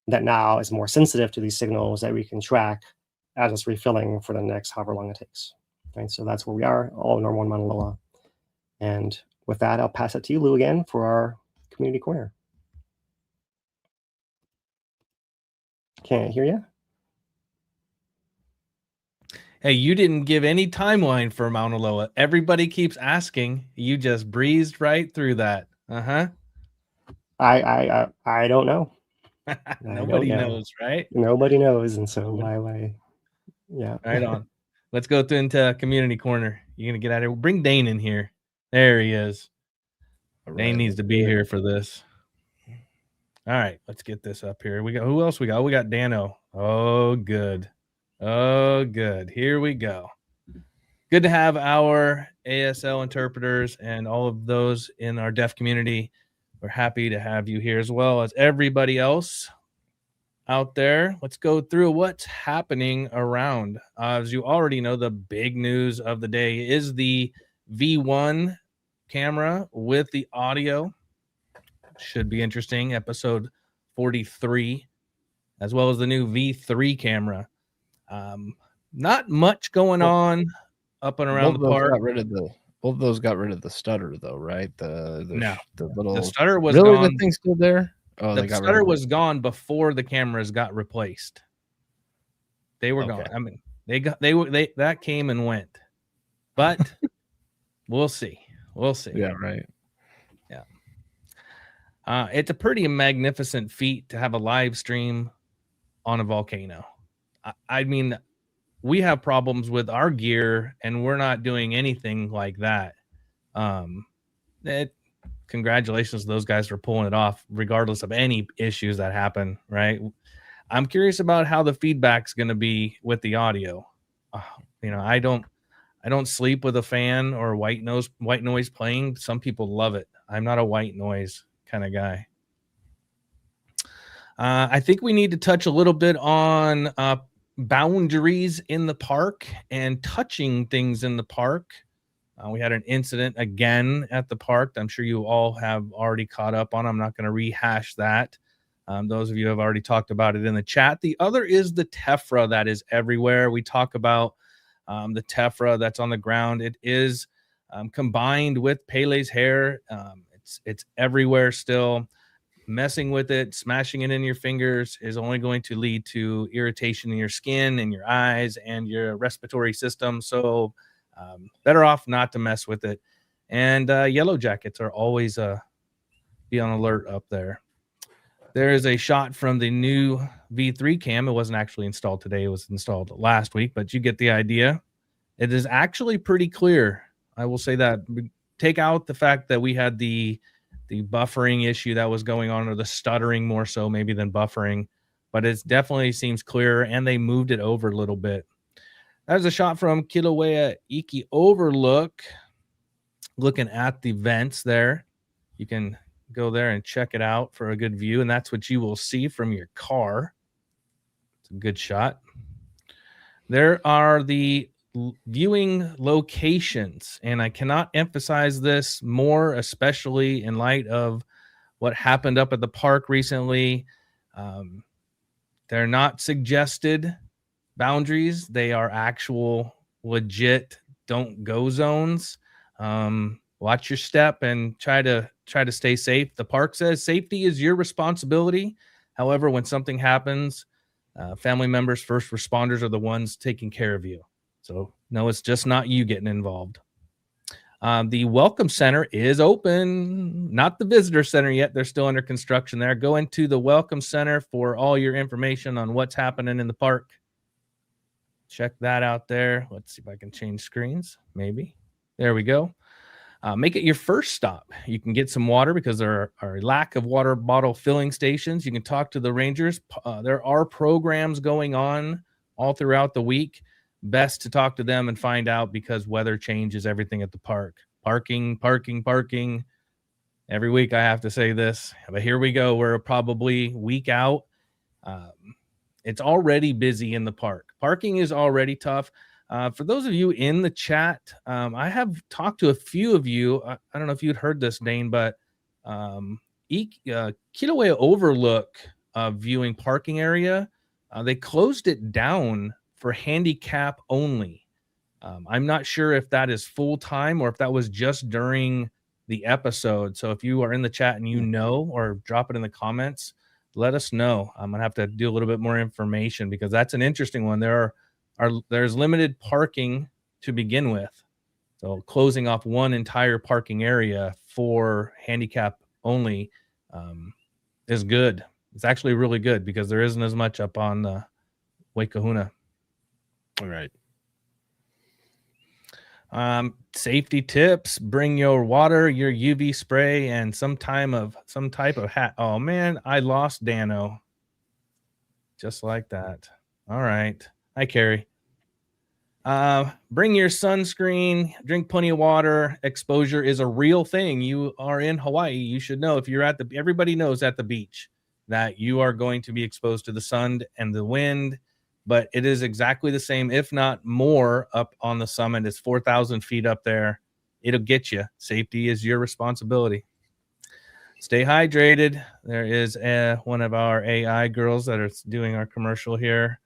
that now is more sensitive to these signals that we can track as it's refilling for the next however long it takes. Right, so that's where we are, all normal in Mauna Loa. And with that, I'll pass it to you, Lou, again for our community corner. Can't hear you. Hey, you didn't give any timeline for Mauna Loa. Everybody keeps asking. You just breezed right through that. Uh-huh. I don't know. Nobody knows, right? Nobody knows, and so why yeah. Right on. Let's go into community corner. You're gonna get out of here. Bring Dane in here. There he is. Dane needs to be here for this. All right, let's get this up here. We got who else we got? We got Dano. Oh, good. Oh, good. Here we go. Good to have our ASL interpreters and all of those in our deaf community We're happy to have you here as well as everybody else out there. Let's go through what's happening around. As you already know, the big news of the day is the V1 camera with the audio. Should be interesting. Episode 43, as well as the new V3 camera. Not much going on up and around the park. Both of those got rid of the stutter, though, right? The little stutter was really gone. the thing's still there. Oh, The stutter was gone before the cameras got replaced. They were gone. I mean, they that came and went, but we'll see. We'll see. Yeah, right. Yeah. It's a pretty magnificent feat to have a live stream on a volcano. I mean, we have problems with our gear, and we're not doing anything like that. Congratulations to those guys for pulling it off, regardless of any issues that happen, right? I'm curious about how the feedback's going to be with the audio. I don't sleep with a fan or white noise playing. Some people love it. I'm not a white noise kind of guy. I think we need to touch a little bit on boundaries in the park and touching things in the park. We had an incident again at the park. I'm sure you all have already caught up on. I'm not going to rehash that. Those of you have already talked about it in the chat. The other is the tephra that is everywhere. We talk about the tephra that's on the ground. It is combined with Pele's hair. It's everywhere still. Messing with it, smashing it in your fingers is only going to lead to irritation in your skin and your eyes and your respiratory system. So better off not to mess with it. And yellow jackets are always be on alert up there. There is a shot from the new V3 cam. It wasn't actually installed today. It was installed last week, but you get the idea. It is actually pretty clear. I will say that. Take out the fact that we had the buffering issue that was going on, or the stuttering more so maybe than buffering, but it definitely seems clearer, and they moved it over a little bit. There's a shot from Kīlauea Iki Overlook, looking at the vents there. You can go there and check it out for a good view, and that's what you will see from your car. It's a good shot. There are the viewing locations, and I cannot emphasize this more, especially in light of what happened up at the park recently. They're not suggested boundaries. They are actual legit don't go zones. Watch your step and try to stay safe. The park says safety is your responsibility. However, when something happens, family members, first responders are the ones taking care of you. So, no, it's just not you getting involved. The Welcome Center is open, not the Visitor Center yet. They're still under construction there. Go into the Welcome Center for all your information on what's happening in the park. Check that out there. Let's see if I can change screens. Maybe. There we go. Make it your first stop. You can get some water because there are a lack of water bottle filling stations. You can talk to the rangers. There are programs going on all throughout the week. Best to talk to them and find out, because weather changes everything at the park. Parking. Every week I have to say this, but here we go. We're probably week out. It's already busy in the park. Parking is already tough. For those of you in the chat, I have talked to a few of you. I don't know if you'd heard this, Dane, but Kīlauea Overlook viewing parking area, they closed it down for handicap only. I'm not sure if that is full time or if that was just during the episode. So if you are in the chat and you know, or drop it in the comments, let us know. I'm gonna have to do a little bit more information, because that's an interesting one. There's limited parking to begin with, so closing off one entire parking area for handicap only is good. It's actually really good, because there isn't as much up on the Waikahuna. All right. Safety tips: bring your water, your UV spray, and some type of hat. Oh man, I lost Dano. Just like that. All right. Hi, Carrie. Bring your sunscreen, drink plenty of water. Exposure is a real thing. You are in Hawaii. You should know if you're everybody knows at the beach that you are going to be exposed to the sun and the wind, but it is exactly the same, if not more, up on the summit. It's 4,000 feet up there. It'll get you. Safety is your responsibility. Stay hydrated. There is one of our AI girls that are doing our commercial here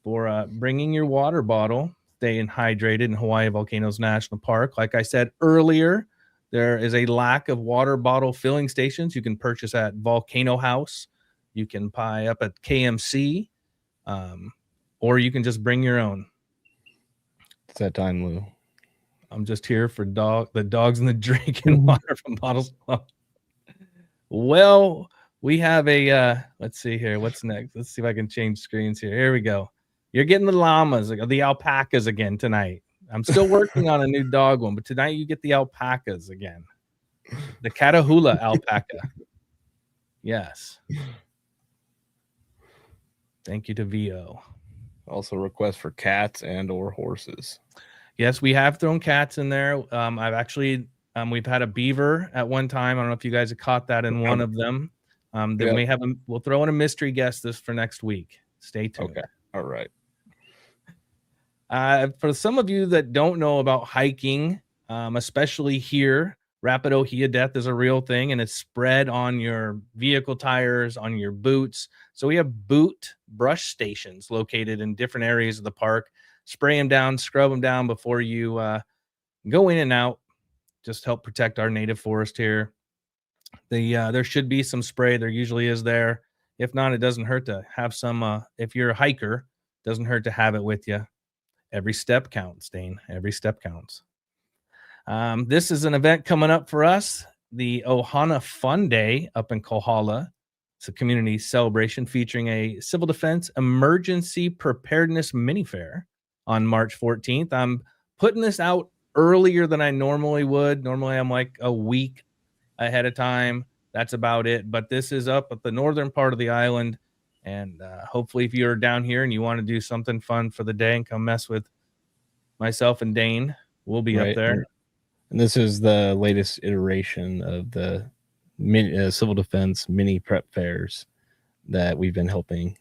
for bringing your water bottle. Staying hydrated in Hawaii Volcanoes National Park. Like I said earlier, there is a lack of water bottle filling stations. You can purchase at Volcano House. You can buy up at KMC, or you can just bring your own. It's that time, Lou. I'm just here for the dogs and the drinking water from bottles. Well, we have a, let's see here. What's next? Let's see if I can change screens here. Here we go. You're getting the llamas, the alpacas again tonight. I'm still working on a new dog one, but tonight you get the alpacas again. The Catahoula alpaca. Yes. Thank you to VO. Also request for cats and or horses. Yes, we have thrown cats in there. I've actually, we've had a beaver at one time. I don't know if you guys have caught that in one of them. Then we'll throw in a mystery guest this for next week. Stay tuned. Okay. All right. For some of you that don't know about hiking, especially here, rapid ohia death is a real thing, and it's spread on your vehicle tires, on your boots. So we have boot brush stations located in different areas of the park. Spray them down, scrub them down before you go in and out. Just help protect our native forest here. There should be some spray. There usually is there. If not, it doesn't hurt to have some. If you're a hiker, it doesn't hurt to have it with you. Every step counts, Dane. Every step counts. This is an event coming up for us, the Ohana Fun Day up in Kohala. It's a community celebration featuring a civil defense emergency preparedness mini fair on March 14th. I'm putting this out earlier than I normally would. Normally, I'm like a week ahead of time. That's about it. But this is up at the northern part of the island. And hopefully if you're down here and you want to do something fun for the day and come mess with myself and Dane, we'll be up there. And this is the latest iteration of the civil defense mini prep fairs that we've been helping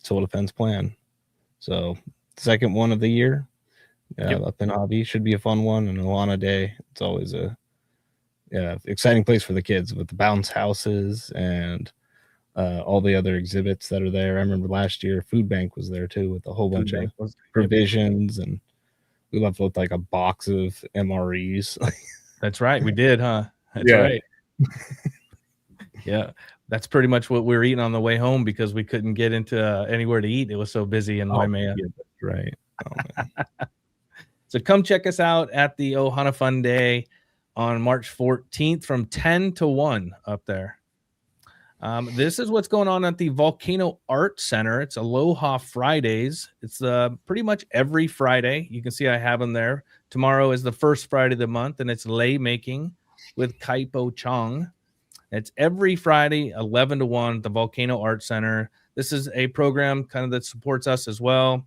civil defense plan. So second one of the year up in Hobby. Should be a fun one. And Alana Day, it's always a exciting place for the kids with the bounce houses and all the other exhibits that are there. I remember last year food bank was there too with a whole bunch of provisions, and we left with like a box of MREs. That's right, we did, huh? That's right. Yeah, that's pretty much what we were eating on the way home because we couldn't get into anywhere to eat. It was so busy in Waimea. Yeah, that's right. Oh, So come check us out at the Ohana Fun Day on March 14th from 10 to 1 up there. This is what's going on at the Volcano Art Center. It's Aloha Fridays. It's pretty much every Friday. You can see I have them there. Tomorrow is the first Friday of the month, and it's lei making with Kaipo Chong. It's every Friday, 11 to 1 at the Volcano Art Center. This is a program kind of that supports us as well.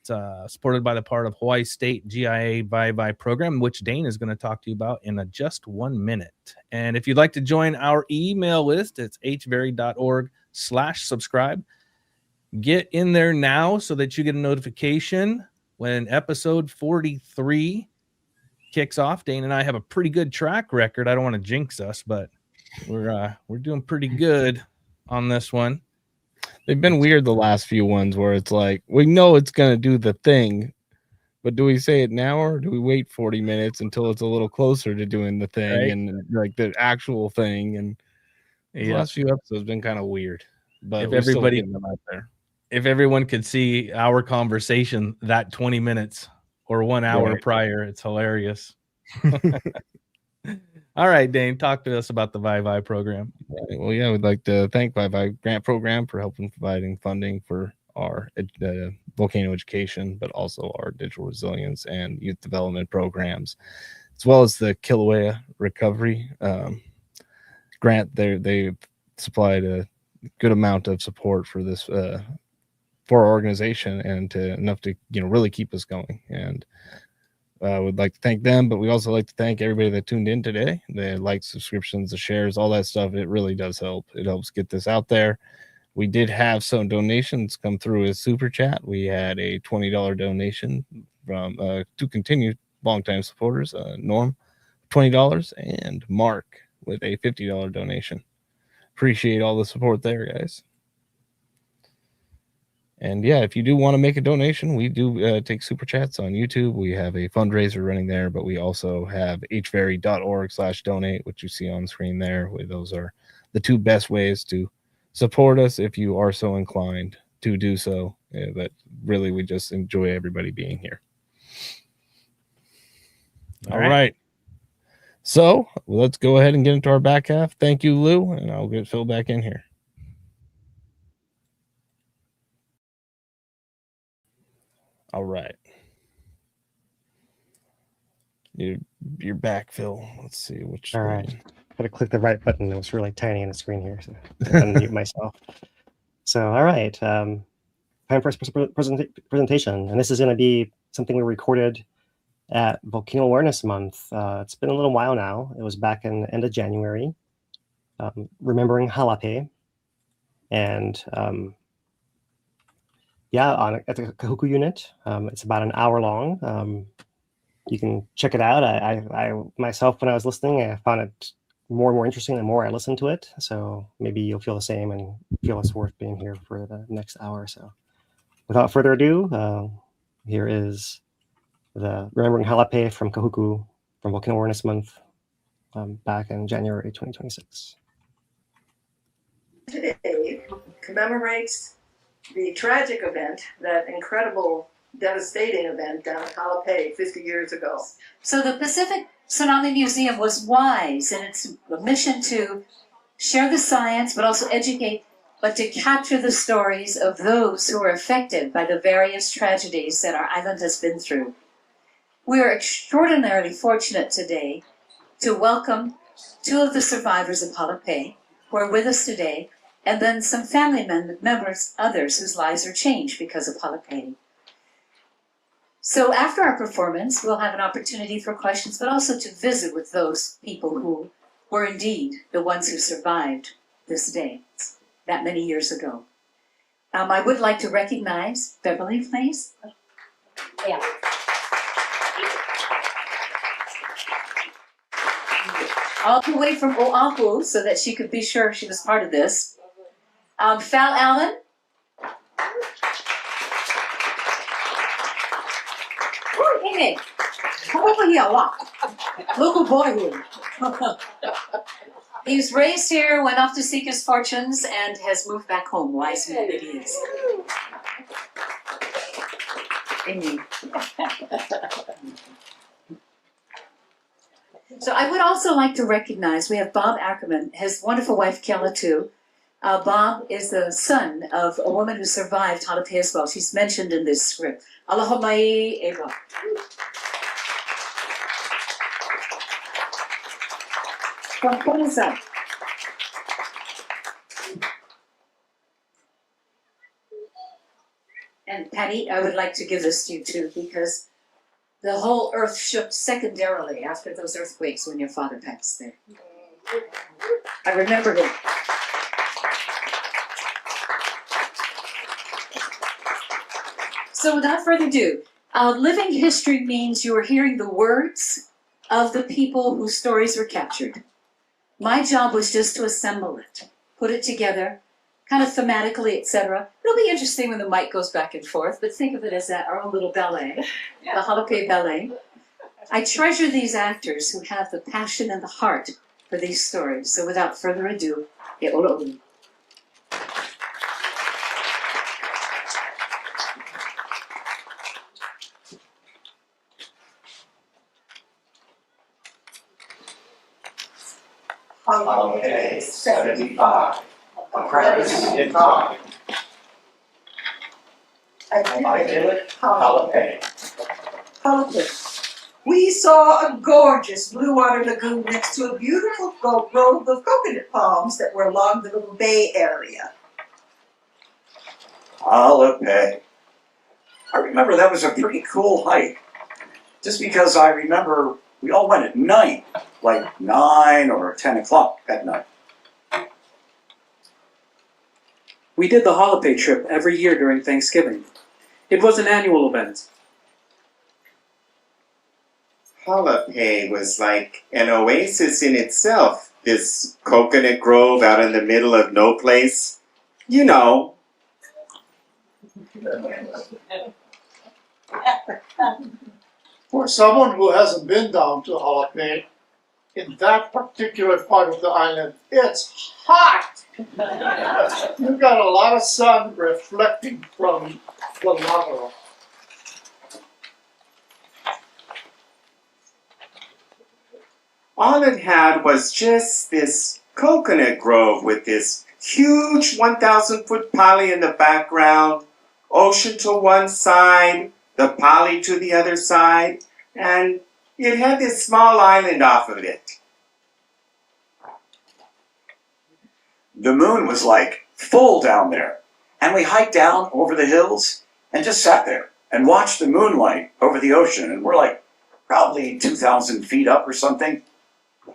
It's supported by the part of Hawaii State GIA Vai program, which Dane is going to talk to you about in just 1 minute. And if you'd like to join our email list, it's hveri.org/subscribe. Get in there now so that you get a notification when episode 43 kicks off. Dane and I have a pretty good track record. I don't want to jinx us, but we're doing pretty good on this one. They've been weird the last few ones where it's like, we know it's going to do the thing, but do we say it now or do we wait 40 minutes until it's a little closer to doing the thing and like the actual thing? And the last few episodes have been kind of weird, but if everyone could see our conversation that 20 minutes or 1 hour prior, it's hilarious. All right, Dane, talk to us about the Vai program. Right. Well, yeah, we'd like to thank Vai Grant Program for helping providing funding for our volcano education, but also our digital resilience and youth development programs, as well as the Kīlauea recovery grant. They supplied a good amount of support for this for our organization and enough to really keep us going. And would like to thank them, but we also like to thank everybody that tuned in today. The likes, subscriptions, the shares, all that stuff. It really does help. It helps get this out there. We did have some donations come through as super chat. We had a $20 donation from two continued longtime supporters, Norm, $20, and Mark with a $50 donation. Appreciate all the support there, guys. And yeah, if you do want to make a donation, we do take super chats on YouTube. We have a fundraiser running there, but we also have hveri.org/donate, which you see on screen there. Those are the two best ways to support us if you are so inclined to do so. But really, we just enjoy everybody being here. All right. So let's go ahead and get into our back half. Thank you, Lou, and I'll get Phil back in here. All right. You're back, Phil. Let's see which. All right. Got to click the right button. It was really tiny on the screen here, so I unmute myself. So, all right. Time for our presentation, and this is going to be something we recorded at Volcano Awareness Month. It's been a little while now. It was back in the end of January, remembering Halape, and at the Kahuku unit. It's about an hour long. You can check it out. I myself, when I was listening, I found it more and more interesting the more I listened to it. So maybe you'll feel the same and feel it's worth being here for the next hour or so. Without further ado, here is the Remembering Halape from Kahuku from Volcano Awareness Month back in January 2026. Today commemorates the tragic event, that incredible, devastating event down at Halapē 50 years ago. So the Pacific Tsunami Museum was wise in its mission to share the science, but also educate, but to capture the stories of those who were affected by the various tragedies that our island has been through. We are extraordinarily fortunate today to welcome two of the survivors of Halapē who are with us today, and then some family members, others whose lives are changed because of Halapē. So after our performance, we'll have an opportunity for questions, but also to visit with those people who were indeed the ones who survived this day, that many years ago. I would like to recognize Beverly, please. Yeah. All the way from Oahu, so that she could be sure she was part of this. Fal Allen. Hey, come over here, walk. Local boy here. He was raised here, went off to seek his fortunes, and has moved back home, wise man that he is. Amy. So I would also like to recognize, we have Bob Ackerman, his wonderful wife, Kiela, too. Bob is the son of a woman who survived Halapē as well. She's mentioned in this script. Aloha Eva. And Patty, I would like to give this to you too, because the whole earth shook secondarily after those earthquakes when your father passed there. I remember him. So without further ado, living history means you are hearing the words of the people whose stories were captured. My job was just to assemble it, put it together, kind of thematically, etc. It'll be interesting when the mic goes back and forth, but think of it as our own little ballet, the Halapē Ballet. I treasure these actors who have the passion and the heart for these stories. So without further ado, e olo. Halapē 75, apprentice in time. Idyllic Halapē. We saw a gorgeous blue water lagoon next to a beautiful grove of coconut palms that were along the little bay area. Halape. I remember that was a pretty cool hike. Just because I remember we all went at night, like 9 or 10 o'clock at night. We did the Halapē trip every year during Thanksgiving. It was an annual event. Halapē was like an oasis in itself. This coconut grove out in the middle of no place. You know. For someone who hasn't been down to Halapē, in that particular part of the island, it's hot! You've got a lot of sun reflecting from the lava. All it had was just this coconut grove with this huge 1,000-foot pali in the background, ocean to one side, the pali to the other side, and it had this small island off of it. The moon was like full down there, and we hiked down over the hills and just sat there and watched the moonlight over the ocean, and we're like probably 2,000 feet up or something.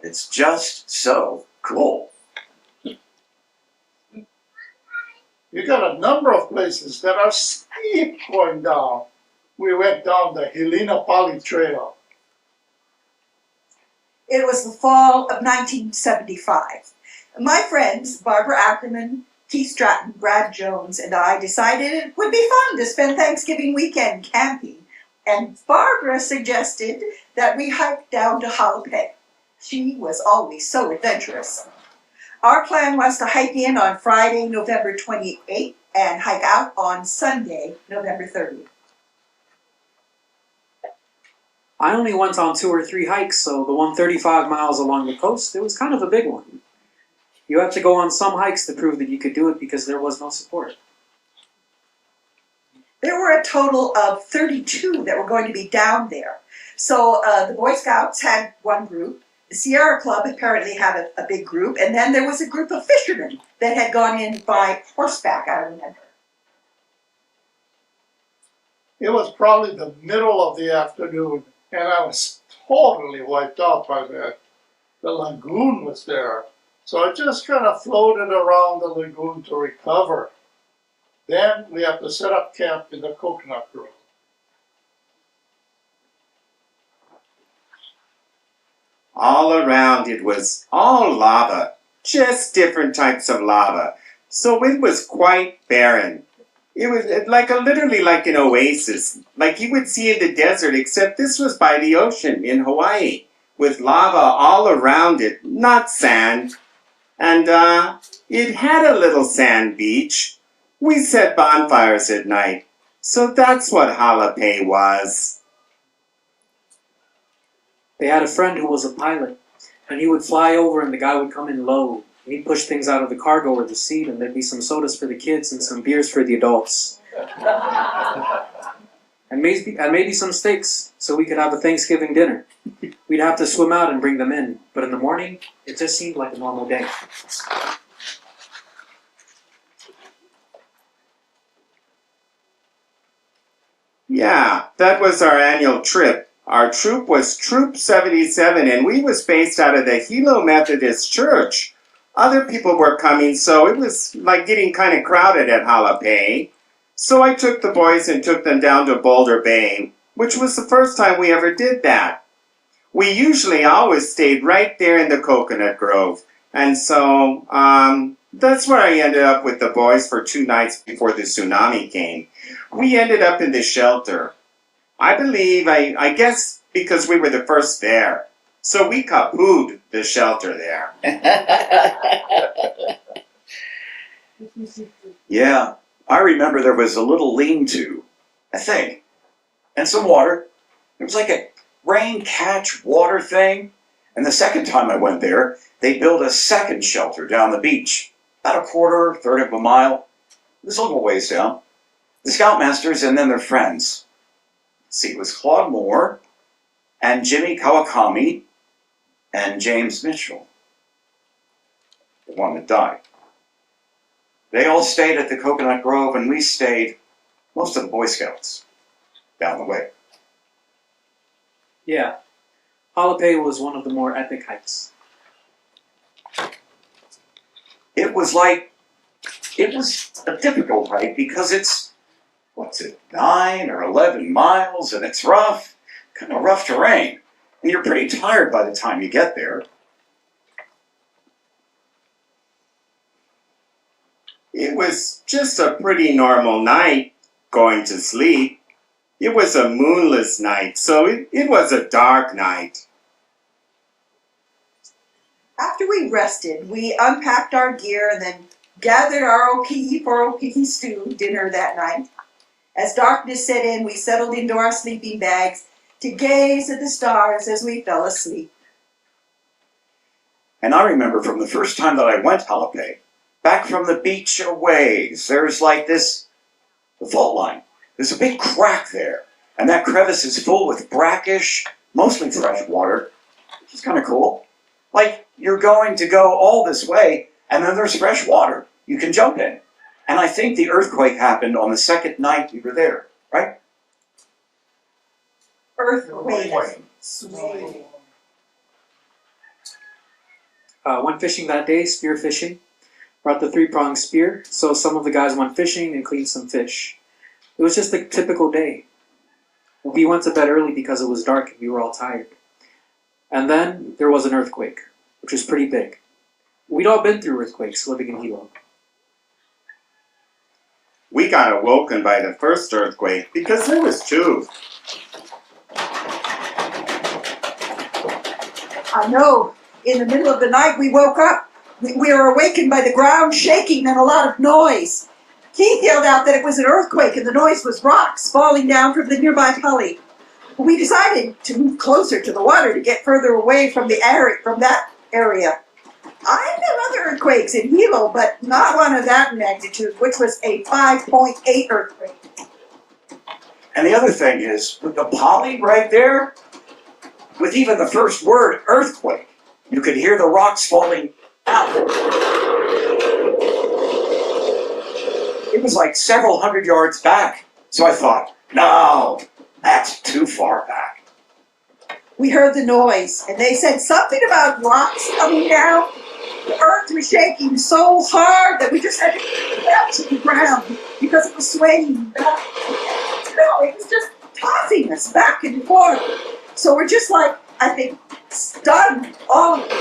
It's just so cool. You got a number of places that are steep going down. We went down the Helena Pali Trail. It was the fall of 1975. My friends, Barbara Ackerman, Keith Stratton, Brad Jones, and I decided it would be fun to spend Thanksgiving weekend camping. And Barbara suggested that we hike down to Halapē. She was always so adventurous. Our plan was to hike in on Friday, November 28th, and hike out on Sunday, November 30th. I only went on 2 or 3 hikes, so the one 35 miles along the coast, it was kind of a big one. You had to go on some hikes to prove that you could do it because there was no support. There were a total of 32 that were going to be down there. So the Boy Scouts had one group, the Sierra Club apparently had a big group, and then there was a group of fishermen that had gone in by horseback, I remember. It was probably the middle of the afternoon, and I was totally wiped out by that. The lagoon was there, so I just kind of floated around the lagoon to recover. Then we have to set up camp in the coconut grove. All around it was all lava, just different types of lava. So it was quite barren. It was literally like an oasis, like you would see in the desert, except this was by the ocean in Hawaii, with lava all around it, not sand. And it had a little sand beach. We set bonfires at night. So that's what Halapē was. They had a friend who was a pilot, and he would fly over and the guy would come in low. And he'd push things out of the cargo or the seat, and there'd be some sodas for the kids and some beers for the adults. And maybe some steaks, so we could have a Thanksgiving dinner. We'd have to swim out and bring them in, but in the morning, it just seemed like a normal day. Yeah, that was our annual trip. Our troop was Troop 77, and we was based out of the Hilo Methodist Church. Other people were coming, so it was like getting kind of crowded at Halapē. So I took the boys and took them down to Boulder Bay, which was the first time we ever did that. We usually always stayed right there in the coconut grove. And so that's where I ended up with the boys for 2 nights before the tsunami came. We ended up in the shelter. I believe, I guess because we were the first there. So we kapooed the shelter there. Yeah, I remember there was a little lean-to, I think, and some water. It was like a rain catch water thing. And the second time I went there, they built a second shelter down the beach, about a third of a mile. It was a little ways down. The Scoutmasters and then their friends. See, it was Claude Moore and Jimmy Kawakami and James Mitchell, the one that died. They all stayed at the Coconut Grove, and we stayed, most of the Boy Scouts, down the way. Yeah. Halapē was one of the more epic hikes. It was a difficult hike because it's, 9 or 11 miles, and it's rough, kind of rough terrain. And you're pretty tired by the time you get there. It was just a pretty normal night going to sleep. It was a moonless night, so it was a dark night. After we rested, we unpacked our gear and then gathered our okihi for okihi stew dinner that night. As darkness set in, we settled into our sleeping bags to gaze at the stars as we fell asleep. And I remember from the first time that I went Halapē, back from the beach a ways, there's like the fault line. There's a big crack there, and that crevice is full with brackish, mostly fresh water, which is kind of cool. Like, you're going to go all this way, and then there's fresh water you can jump in. And I think the earthquake happened on the second night we were there, right? Earthquake. Went fishing that day, spear fishing. Brought the 3-pronged spear, so some of the guys went fishing and cleaned some fish. It was just a typical day. We went to bed early because it was dark and we were all tired. And then there was an earthquake, which was pretty big. We'd all been through earthquakes living in Hilo. We got awoken by the first earthquake because there was 2. I know. In the middle of the night, we woke up. We were awakened by the ground shaking and a lot of noise. Keith yelled out that it was an earthquake and the noise was rocks falling down from the nearby gully. We decided to move closer to the water to get further away from that area. I've been other earthquakes in Hilo, but not one of that magnitude, which was a 5.8 earthquake. And the other thing is, with the poly right there, with even the first word, earthquake, you could hear the rocks falling out. It was like several hundred yards back. So I thought, no, that's too far back. We heard the noise, and they said something about rocks coming down. The earth was shaking so hard that we just had to get to the ground because it was swaying back. No, it was just tossing us back and forth. So we're just like, I think, stunned, all of us.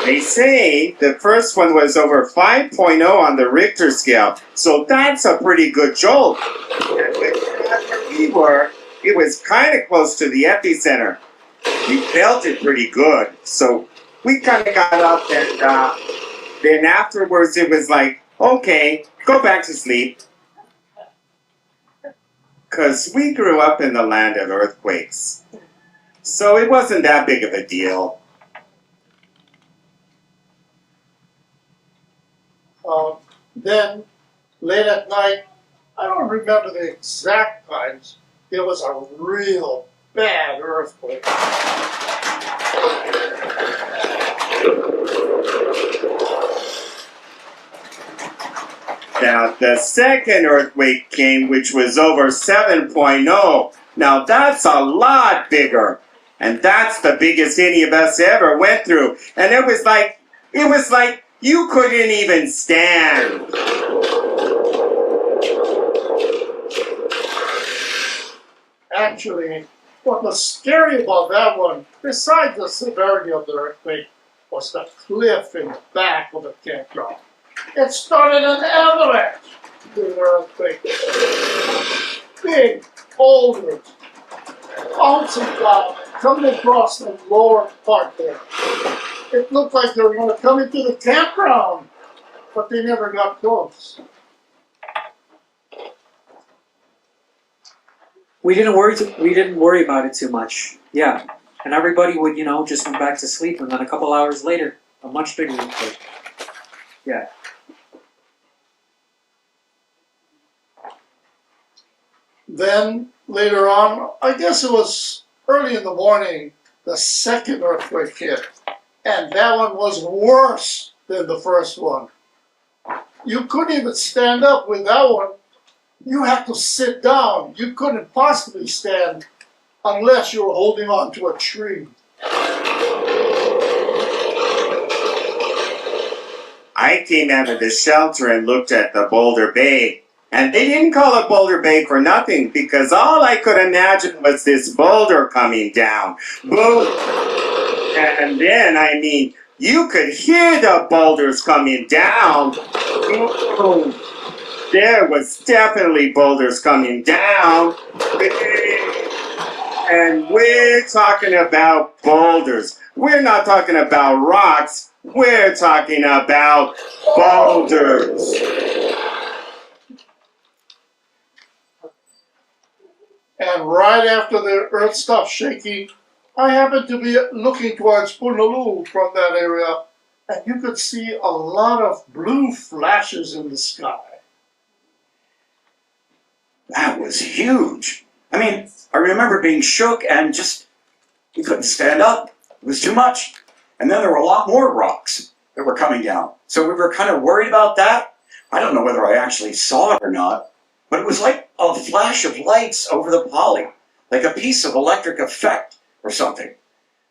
They say the first one was over 5.0 on the Richter scale, so that's a pretty good jolt. We were, it was kind of close to the epicenter. We felt it pretty good, so we kind of got up and then afterwards it was like, okay, go back to sleep. Because we grew up in the land of earthquakes, so it wasn't that big of a deal. Then, late at night, I don't remember the exact times, it was a real bad earthquake. Now, the second earthquake came, which was over 7.0. Now, that's a lot bigger. And that's the biggest any of us ever went through. And it was like you couldn't even stand. Actually, what was scary about that one, besides the severity of the earthquake, was the cliff in the back of the campground. It started an avalanche during the earthquake. Big boulders, bouncing down, coming across the lower part there. It looked like they were going to come into the campground, but they never got close. We didn't worry about it too much. Yeah. And everybody would, just went back to sleep, and then a couple hours later, a much bigger earthquake. Yeah. Then, later on, I guess it was early in the morning, the second earthquake hit. And that one was worse than the first one. You couldn't even stand up with that one. You had to sit down. You couldn't possibly stand unless you were holding on to a tree. I came out of the shelter and looked at the Boulder Bay. And they didn't call it Boulder Bay for nothing, because all I could imagine was this boulder coming down. Boom! And then, I mean, you could hear the boulders coming down. Boom! There was definitely boulders coming down. And we're talking about boulders. We're not talking about rocks. We're talking about boulders. And right after the earth stopped shaking, I happened to be looking towards Punaluu from that area, and you could see a lot of blue flashes in the sky. That was huge. I mean, I remember being shook and just, we couldn't stand up. It was too much. And then there were a lot more rocks that were coming down. So we were kind of worried about that. I don't know whether I actually saw it or not, but it was like a flash of lights over the poly, like a piece of electric effect or something.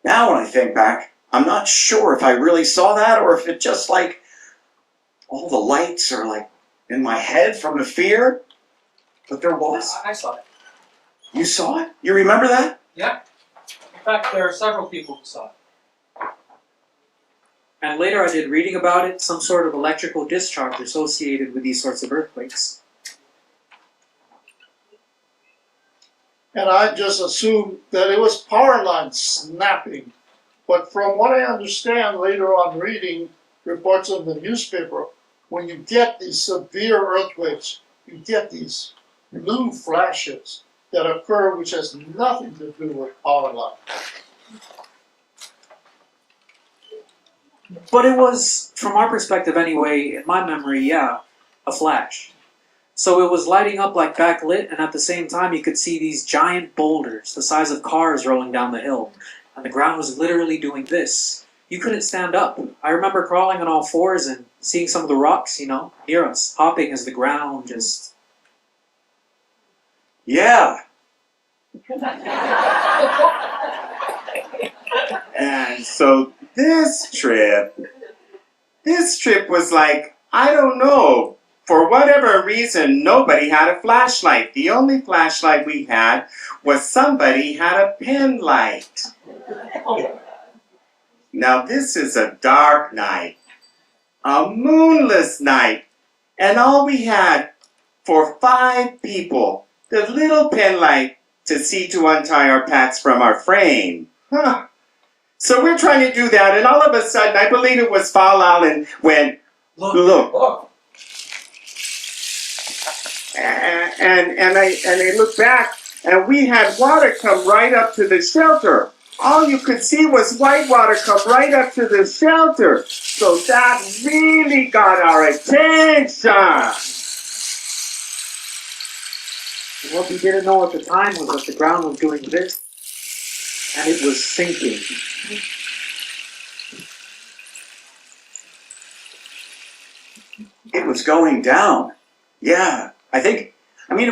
Now when I think back, I'm not sure if I really saw that or if it just like, all the lights are like in my head from the fear. But there was. I saw it. You saw it? You remember that? Yeah. In fact, there are several people who saw it. And later I did reading about it, some sort of electrical discharge associated with these sorts of earthquakes. And I just assumed that it was power lines snapping. But from what I understand later on reading reports in the newspaper, when you get these severe earthquakes, you get these blue flashes that occur which has nothing to do with power lines. But it was, from our perspective anyway, in my memory, yeah, a flash. So it was lighting up like backlit, and at the same time you could see these giant boulders, the size of cars rolling down the hill. And the ground was literally doing this. You couldn't stand up. I remember crawling on all fours and seeing some of the rocks, near us, hopping as the ground just... Yeah. And so this trip was like, I don't know, for whatever reason, nobody had a flashlight. The only flashlight we had was somebody had a pen light. Now this is a dark night, a moonless night, and all we had for 5 people, the little pen light to see to untie our packs from our frame. Huh. So we're trying to do that, and all of a sudden, I believe it was Fall Island went, look. And I looked back, and we had water come right up to the shelter. All you could see was white water come right up to the shelter. So that really got our attention. What we didn't know at the time was that the ground was doing this, and it was sinking. It was going down. Yeah, it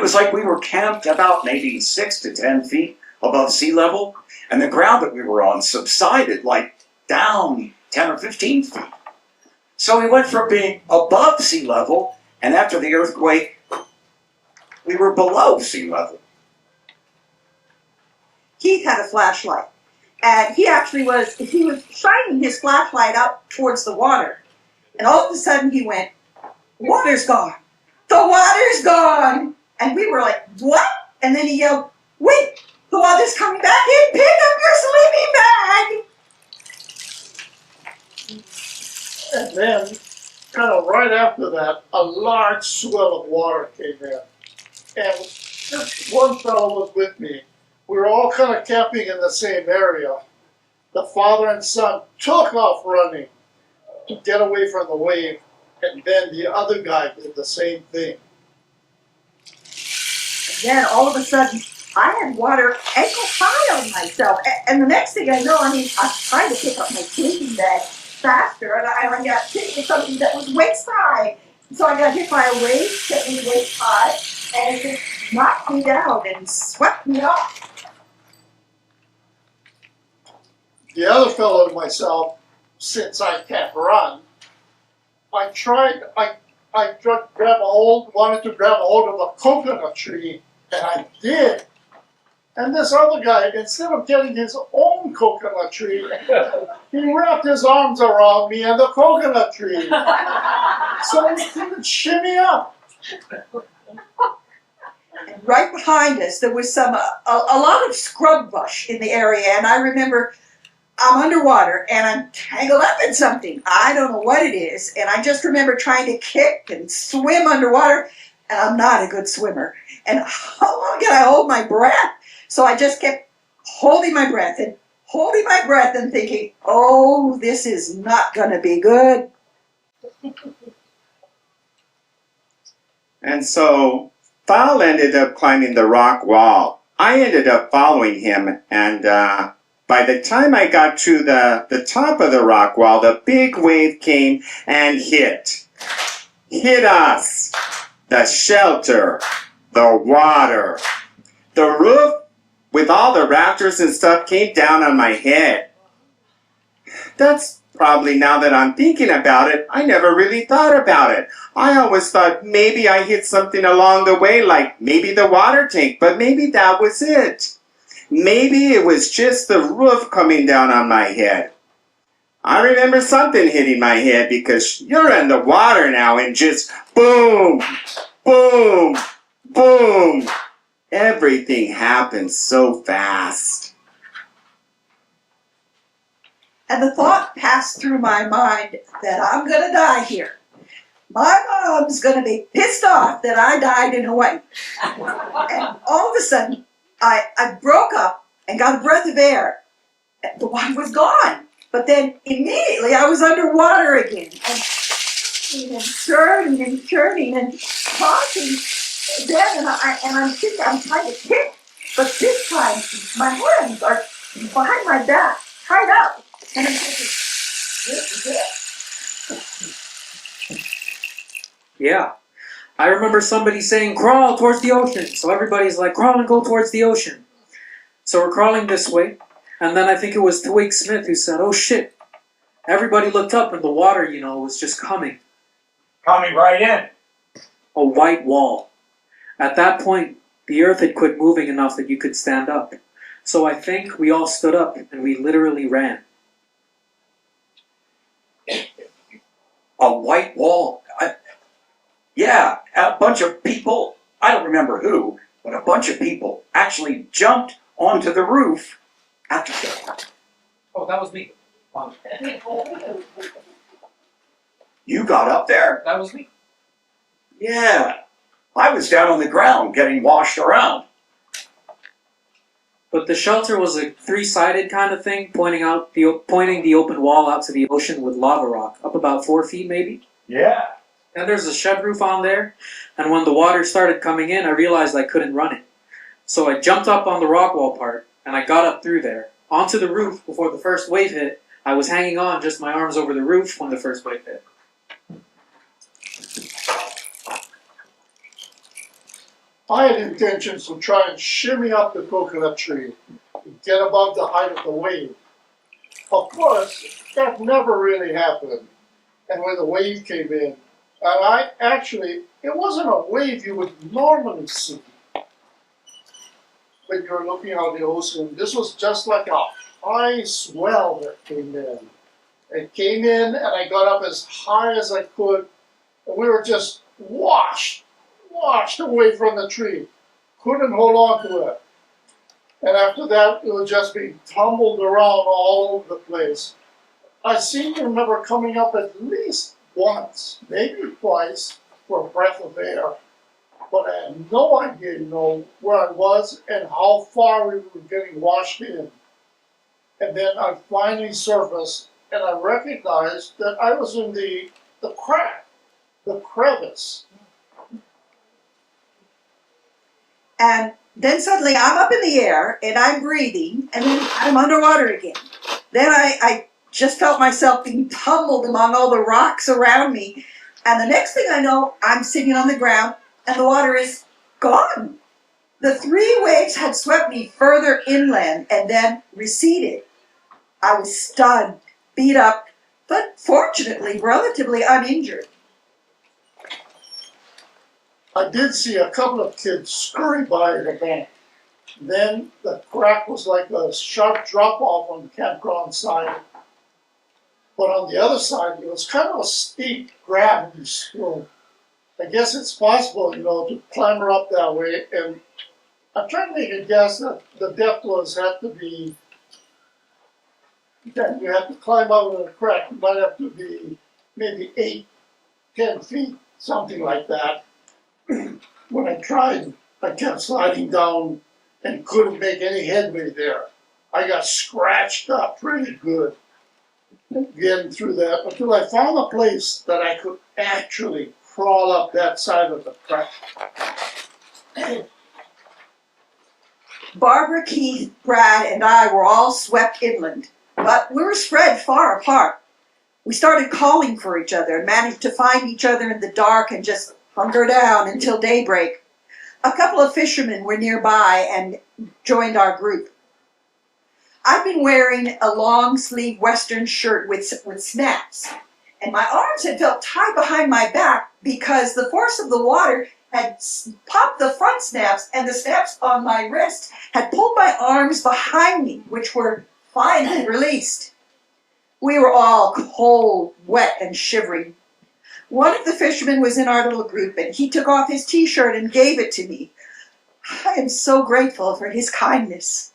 was like we were camped about maybe 6 to 10 feet above sea level, and the ground that we were on subsided like down 10 or 15 feet. So we went from being above sea level, and after the earthquake, we were below sea level. Keith had a flashlight, and he was shining his flashlight up towards the water, and all of a sudden he went, "Water's gone! The water's gone!" And we were like, "What?" And then he yelled, "Wait, the water's coming back in! Pick up your sleeping bag!" And then, kind of right after that, a large swell of water came in. And just one fellow was with me. We were all kind of camping in the same area. The father and son took off running to get away from the wave, and then the other guy did the same thing. And then all of a sudden, I had water ankle high on myself. And the next thing I know, I'm trying to pick up my sleeping bag. faster, and I got hit with something that was waist high. So I got hit by a wave, hit me waist high, and it just knocked me down and swept me off. The other fellow and myself, since I can't run, wanted to grab a hold of a coconut tree, and I did. And this other guy, instead of getting his own coconut tree, he wrapped his arms around me and the coconut tree. So we couldn't shimmy up. And right behind us, there was a lot of scrub brush in the area, and I remember I'm underwater and I'm tangled up in something. I don't know what it is, and I just remember trying to kick and swim underwater, and I'm not a good swimmer. And how long can I hold my breath? So I just kept holding my breath and thinking, oh, this is not going to be good. And so Val ended up climbing the rock wall. I ended up following him, and by the time I got to the top of the rock wall, the big wave came and hit us. The shelter, the water, the roof with all the rafters and stuff came down on my head. That's probably, now that I'm thinking about it, I never really thought about it. I always thought maybe I hit something along the way, like maybe the water tank, but maybe that was it. Maybe it was just the roof coming down on my head. I remember something hitting my head because you're in the water now and just boom, boom, boom. Everything happens so fast. And the thought passed through my mind that I'm going to die here. My mom's going to be pissed off that I died in Hawaii. And all of a sudden, I broke up and got a breath of air. The water was gone. But then immediately I was underwater again. And churning and churning and tossing. Then I'm trying to kick. But this time, my hands are behind my back, tied up. And I'm thinking, this is it. Yeah. I remember somebody saying, crawl towards the ocean. So everybody's like, crawl and go towards the ocean. So we're crawling this way. And then I think it was Twig Smith who said, oh shit. Everybody looked up and the water, was just coming. Coming right in. A white wall. At that point, the earth had quit moving enough that you could stand up. So I think we all stood up and we literally ran. A white wall. Yeah, a bunch of people, I don't remember who, but a bunch of people actually jumped onto the roof after that. Oh, that was me. You got up there? That was me. Yeah. I was down on the ground getting washed around. But the shelter was a three-sided kind of thing, pointing the open wall out to the ocean with lava rock, up about 4 feet maybe. Yeah. And there's a shed roof on there, and when the water started coming in, I realized I couldn't run it. So I jumped up on the rock wall part, and I got up through there. Onto the roof before the first wave hit. I was hanging on just my arms over the roof when the first wave hit. I had intentions to try and shimmy up the coconut tree to get above the height of the wave. Of course, that never really happened. And when the wave came in, and it wasn't a wave you would normally see when you're looking out the ocean. This was just like a high swell that came in. It came in and I got up as high as I could, and we were just washed away from the tree. Couldn't hold on to it. And after that, it was just being tumbled around all over the place. I seem to remember coming up at least once, maybe twice, for a breath of air. But I had no idea, where I was and how far we were getting washed in. And then I finally surfaced, and I recognized that I was in the crack, the crevice. And then suddenly I'm up in the air and I'm breathing and then I'm underwater again. Then I just felt myself being tumbled among all the rocks around me. And the next thing I know, I'm sitting on the ground and the water is gone. The 3 waves had swept me further inland and then receded. I was stunned, beat up, but fortunately relatively uninjured. I did see a couple of kids scurry by the bank. Then the crack was like a sharp drop off on the campground side. But on the other side, it was kind of a steep gravity slope. I guess it's possible, to clamber up that way. And I'm trying to make a guess that the depth had to be, that you have to climb out of the crack. It might have to be maybe 8, 10 feet, something like that. When I tried, I kept sliding down and couldn't make any headway there. I got scratched up pretty good getting through that until I found a place that I could actually crawl up that side of the crack. Barbara, Keith, Brad, and I were all swept inland, but we were spread far apart. We started calling for each other and managed to find each other in the dark and just hunker down until daybreak. A couple of fishermen were nearby and joined our group. I'd been wearing a long-sleeve western shirt with snaps, and my arms had felt tied behind my back because the force of the water had popped the front snaps, and the snaps on my wrist had pulled my arms behind me, which were finally released. We were all cold, wet, and shivering. One of the fishermen was in our little group, and he took off his t-shirt and gave it to me. I am so grateful for his kindness.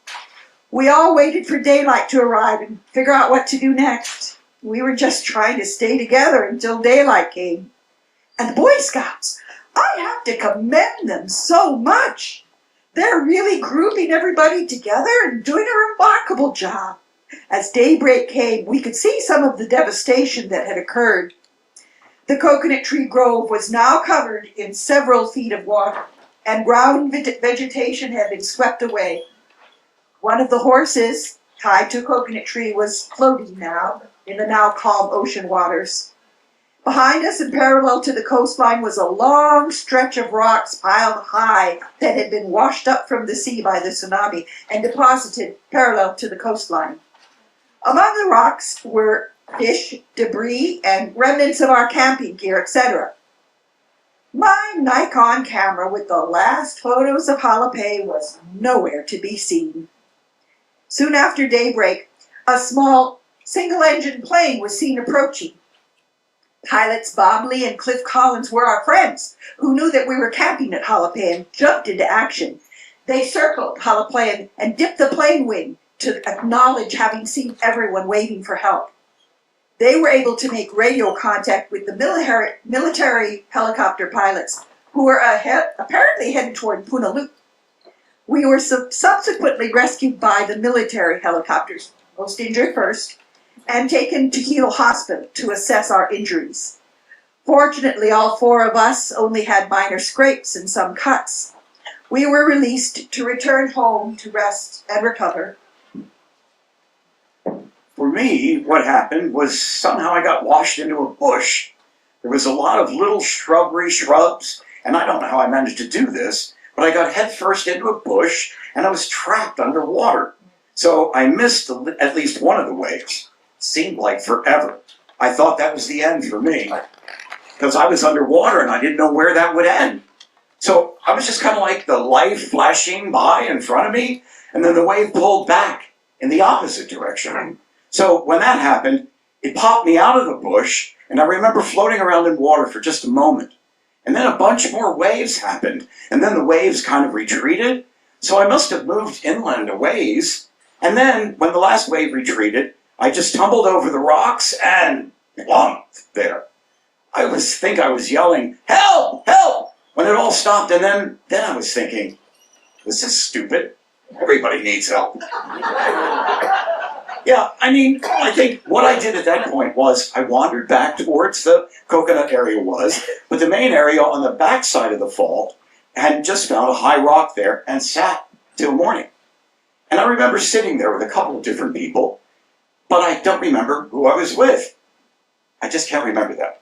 We all waited for daylight to arrive and figure out what to do next. We were just trying to stay together until daylight came. And the Boy Scouts, I have to commend them so much. They're really grouping everybody together and doing a remarkable job. As daybreak came, we could see some of the devastation that had occurred. The coconut tree grove was now covered in several feet of water, and ground vegetation had been swept away. One of the horses, tied to a coconut tree, was floating now in the now calm ocean waters. Behind us and parallel to the coastline was a long stretch of rocks piled high that had been washed up from the sea by the tsunami and deposited parallel to the coastline. Among the rocks were fish, debris, and remnants of our camping gear, etc. My Nikon camera with the last photos of Halapē was nowhere to be seen. Soon after daybreak, a small single-engine plane was seen approaching. Pilots Bob Lee and Cliff Collins were our friends, who knew that we were camping at Halapē and jumped into action. They circled Halapē and dipped the plane wing to acknowledge having seen everyone waving for help. They were able to make radio contact with the military helicopter pilots, who were apparently headed toward Punaluu. We were subsequently rescued by the military helicopters, most injured first, and taken to Kīlauea Hospital to assess our injuries. Fortunately, all 4 of us only had minor scrapes and some cuts. We were released to return home to rest and recover. For me, what happened was somehow I got washed into a bush. There was a lot of little shrubs, and I don't know how I managed to do this, but I got headfirst into a bush, and I was trapped underwater. So I missed at least one of the waves. It seemed like forever. I thought that was the end for me, because I was underwater and I didn't know where that would end. So I was just kind of like the light flashing by in front of me, and then the wave pulled back in the opposite direction. So when that happened, it popped me out of the bush, and I remember floating around in water for just a moment. And then a bunch more waves happened, and then the waves kind of retreated. So I must have moved inland a ways. And then when the last wave retreated, I just tumbled over the rocks and plumped there. I think I was yelling, "Help! Help!" when it all stopped, and then I was thinking, this is stupid. Everybody needs help. Yeah, I think what I did at that point was I wandered back towards the coconut area but the main area on the back side of the fault had just found a high rock there and sat till morning. And I remember sitting there with a couple of different people. but I don't remember who I was with. I just can't remember that.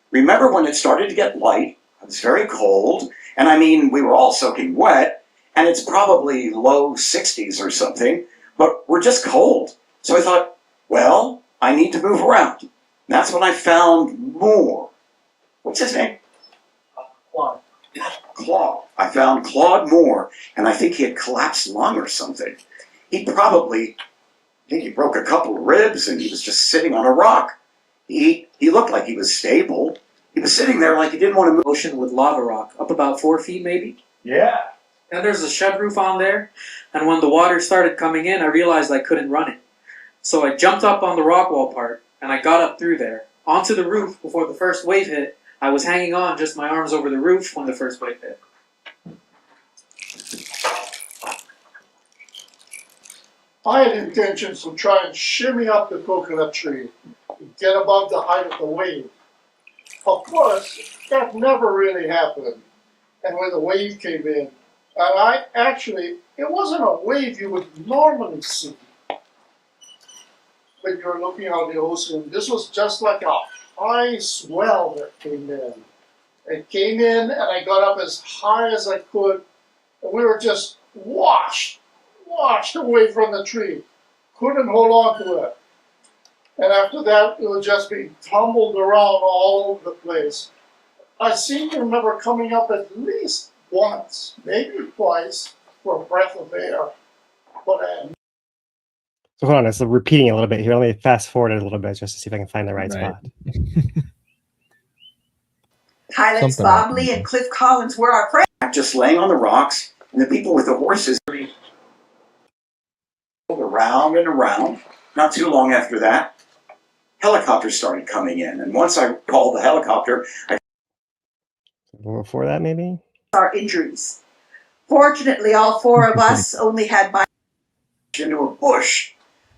Remember when it started to get light, it was very cold, and I mean, we were all soaking wet, and it's probably low 60s or something, but we're just cold. So I thought, well, I need to move around. And that's when I found Moore. What's his name? Claude. Claude. I found Claude Moore, and I think he had collapsed lung or something. I think he broke a couple of ribs, and he was just sitting on a rock. He looked like he was stable. He was sitting there like he didn't want to move. Ocean with lava rock, up about 4 feet maybe. Yeah. And there's a shed roof on there, and when the water started coming in, I realized I couldn't run it. So I jumped up on the rock wall part, and I got up through there. Onto the roof before the first wave hit. I was hanging on, just my arms over the roof when the first wave hit. I had intentions to try and shimmy up the coconut tree and get above the height of the wave. Of course, that never really happened. And when the wave came in, and it wasn't a wave you would normally see when you're looking out the ocean. This was just like a high swell that came in. It came in, and I got up as high as I could, and we were just washed away from the tree. Couldn't hold on to it. And after that, it was just being tumbled around all over the place. I seem to remember coming up at least once, maybe twice, for a breath of air. But So hold on, so repeating a little bit here. Let me fast forward it a little bit just to see if I can find the right spot. Highlands Bobley and Cliff Collins were our friends. Just laying on the rocks, and the people with the horses around and around. Not too long after that, helicopters started coming in, and once I called the helicopter, Before that, maybe? Our injuries. Fortunately, all 4 of us only had into a bush.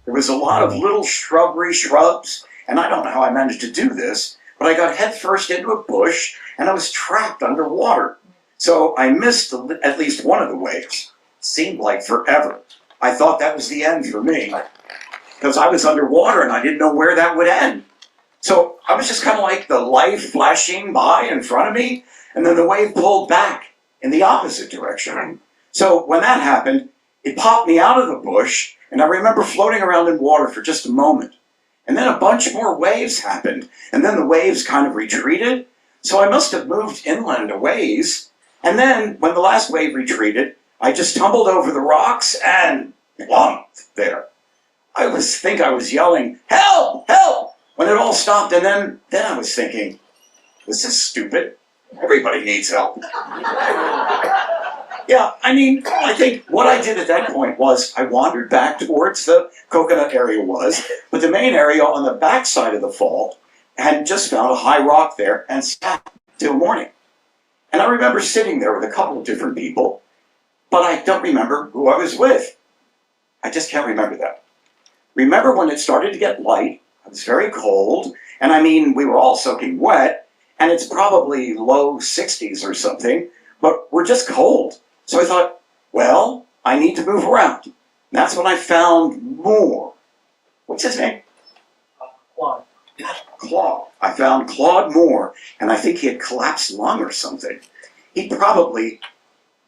There was a lot of little shrubs, and I don't know how I managed to do this, but I got headfirst into a bush, and I was trapped underwater. So I missed at least one of the waves. Seemed like forever. I thought that was the end for me, because I was underwater and I didn't know where that would end. So I was just kind of like the light flashing by in front of me, and then the wave pulled back in the opposite direction. So when that happened, it popped me out of the bush, and I remember floating around in water for just a moment. And then a bunch more waves happened, and then the waves kind of retreated. So I must have moved inland a ways, and then when the last wave retreated, I just tumbled over the rocks and plumped there. I think I was yelling, "Help! Help!" when it all stopped, and then I was thinking, this is stupid. Everybody needs help. Yeah, I mean, I think what I did at that point was I wandered back towards the coconut area but the main area on the back side of the fall had just found a high rock there and sat till morning. And I remember sitting there with a couple of different people, but I don't remember who I was with. I just can't remember that. Remember when it started to get light, it was very cold, and I mean, we were all soaking wet, and it's probably low 60s or something, but we're just cold. So I thought, well, I need to move around. And that's when I found Moore. What's his name? Claude. Claude. I found Claude Moore, and I think he had collapsed lung or something. I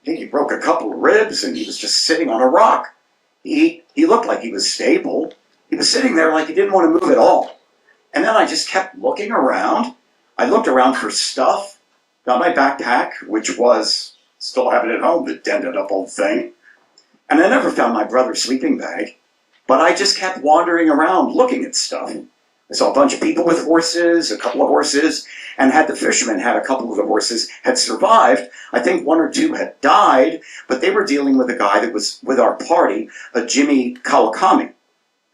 think he broke a couple of ribs, and he was just sitting on a rock. He looked like he was stable. He was sitting there like he didn't want to move at all. And then I just kept looking around. I looked around for stuff. Got my backpack, which was, still have it at home, the dented up old thing. And I never found my brother's sleeping bag. But I just kept wandering around looking at stuff. I saw a bunch of people with horses, a couple of horses, and the fishermen had a couple of the horses had survived. I think 1 or 2 had died, but they were dealing with a guy that was with our party, a Jimmy Kawakami.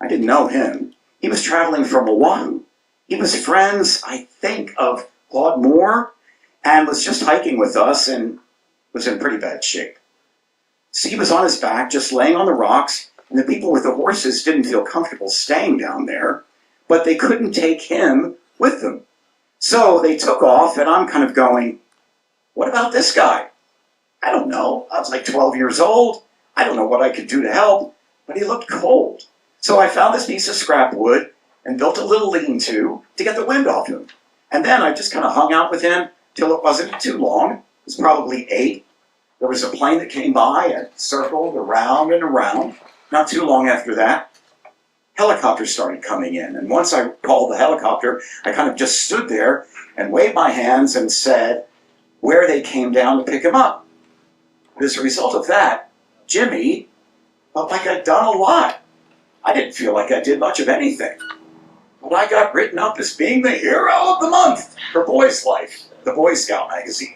I didn't know him. He was traveling from Oahu. He was friends, I think, of Claude Moore, and was just hiking with us and was in pretty bad shape. So he was on his back, just laying on the rocks, and the people with the horses didn't feel comfortable staying down there, but they couldn't take him with them. So they took off, and I'm kind of going, what about this guy? I don't know. I was like 12 years old. I don't know what I could do to help, but he looked cold. So I found this piece of scrap wood and built a little lean-to to get the wind off him. And then I just kind of hung out with him till it wasn't too long. It was probably 8. There was a plane that came by and circled around and around. Not too long after that, helicopters started coming in. And once I called the helicopter, I kind of just stood there and waved my hands and said where they came down to pick him up. As a result of that, Jimmy felt like I'd done a lot. I didn't feel like I did much of anything. But I got written up as being the hero of the month for Boys Life, the Boy Scout magazine.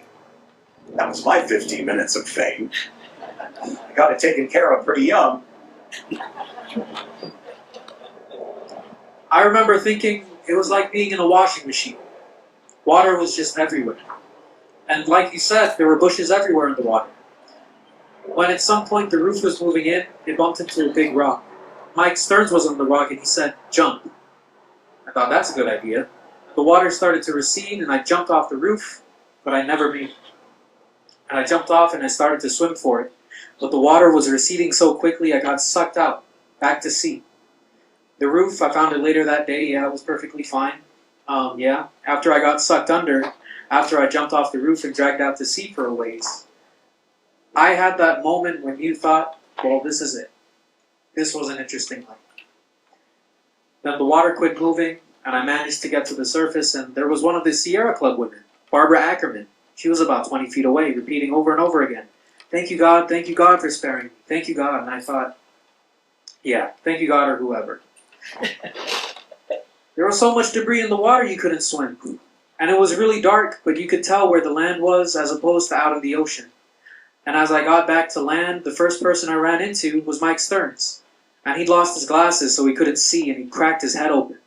That was my 15 minutes of fame. I got it taken care of pretty young. I remember thinking it was like being in a washing machine. Water was just everywhere. And like you said, there were bushes everywhere in the water. When at some point the roof was moving in, it bumped into a big rock. Mike Stearns was on the rock and he said, "Jump." I thought, that's a good idea. The water started to recede and I jumped off the roof, but I never made it. And I jumped off and I started to swim for it. But the water was receding so quickly I got sucked out, back to sea. The roof, I found it later that day, yeah, it was perfectly fine. After I got sucked under, after I jumped off the roof and dragged out to sea for a ways, I had that moment when you thought, well, this is it. This was an interesting life. Then the water quit moving, and I managed to get to the surface, and there was one of the Sierra Club women, Barbara Ackerman. She was about 20 feet away, repeating over and over again, thank you God for sparing me, thank you God. And I thought, yeah, thank you God or whoever. There was so much debris in the water you couldn't swim. And it was really dark, but you could tell where the land was as opposed to out in the ocean. And as I got back to land, the first person I ran into was Mike Stearns. And he'd lost his glasses so he couldn't see and he cracked his head open.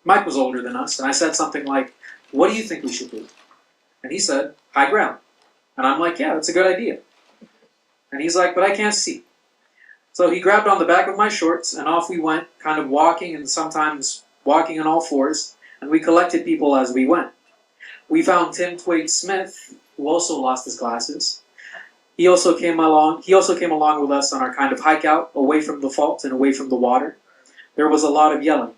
Mike was older than us, and I said something like, what do you think we should do? And he said, high ground. And I'm like, yeah, that's a good idea. And he's like, but I can't see. So he grabbed on the back of my shorts, and off we went, kind of walking and sometimes walking on all fours, and we collected people as we went. We found Tim Twade Smith, who also lost his glasses. He also came along with us on our kind of hike out, away from the fault and away from the water. There was a lot of yelling.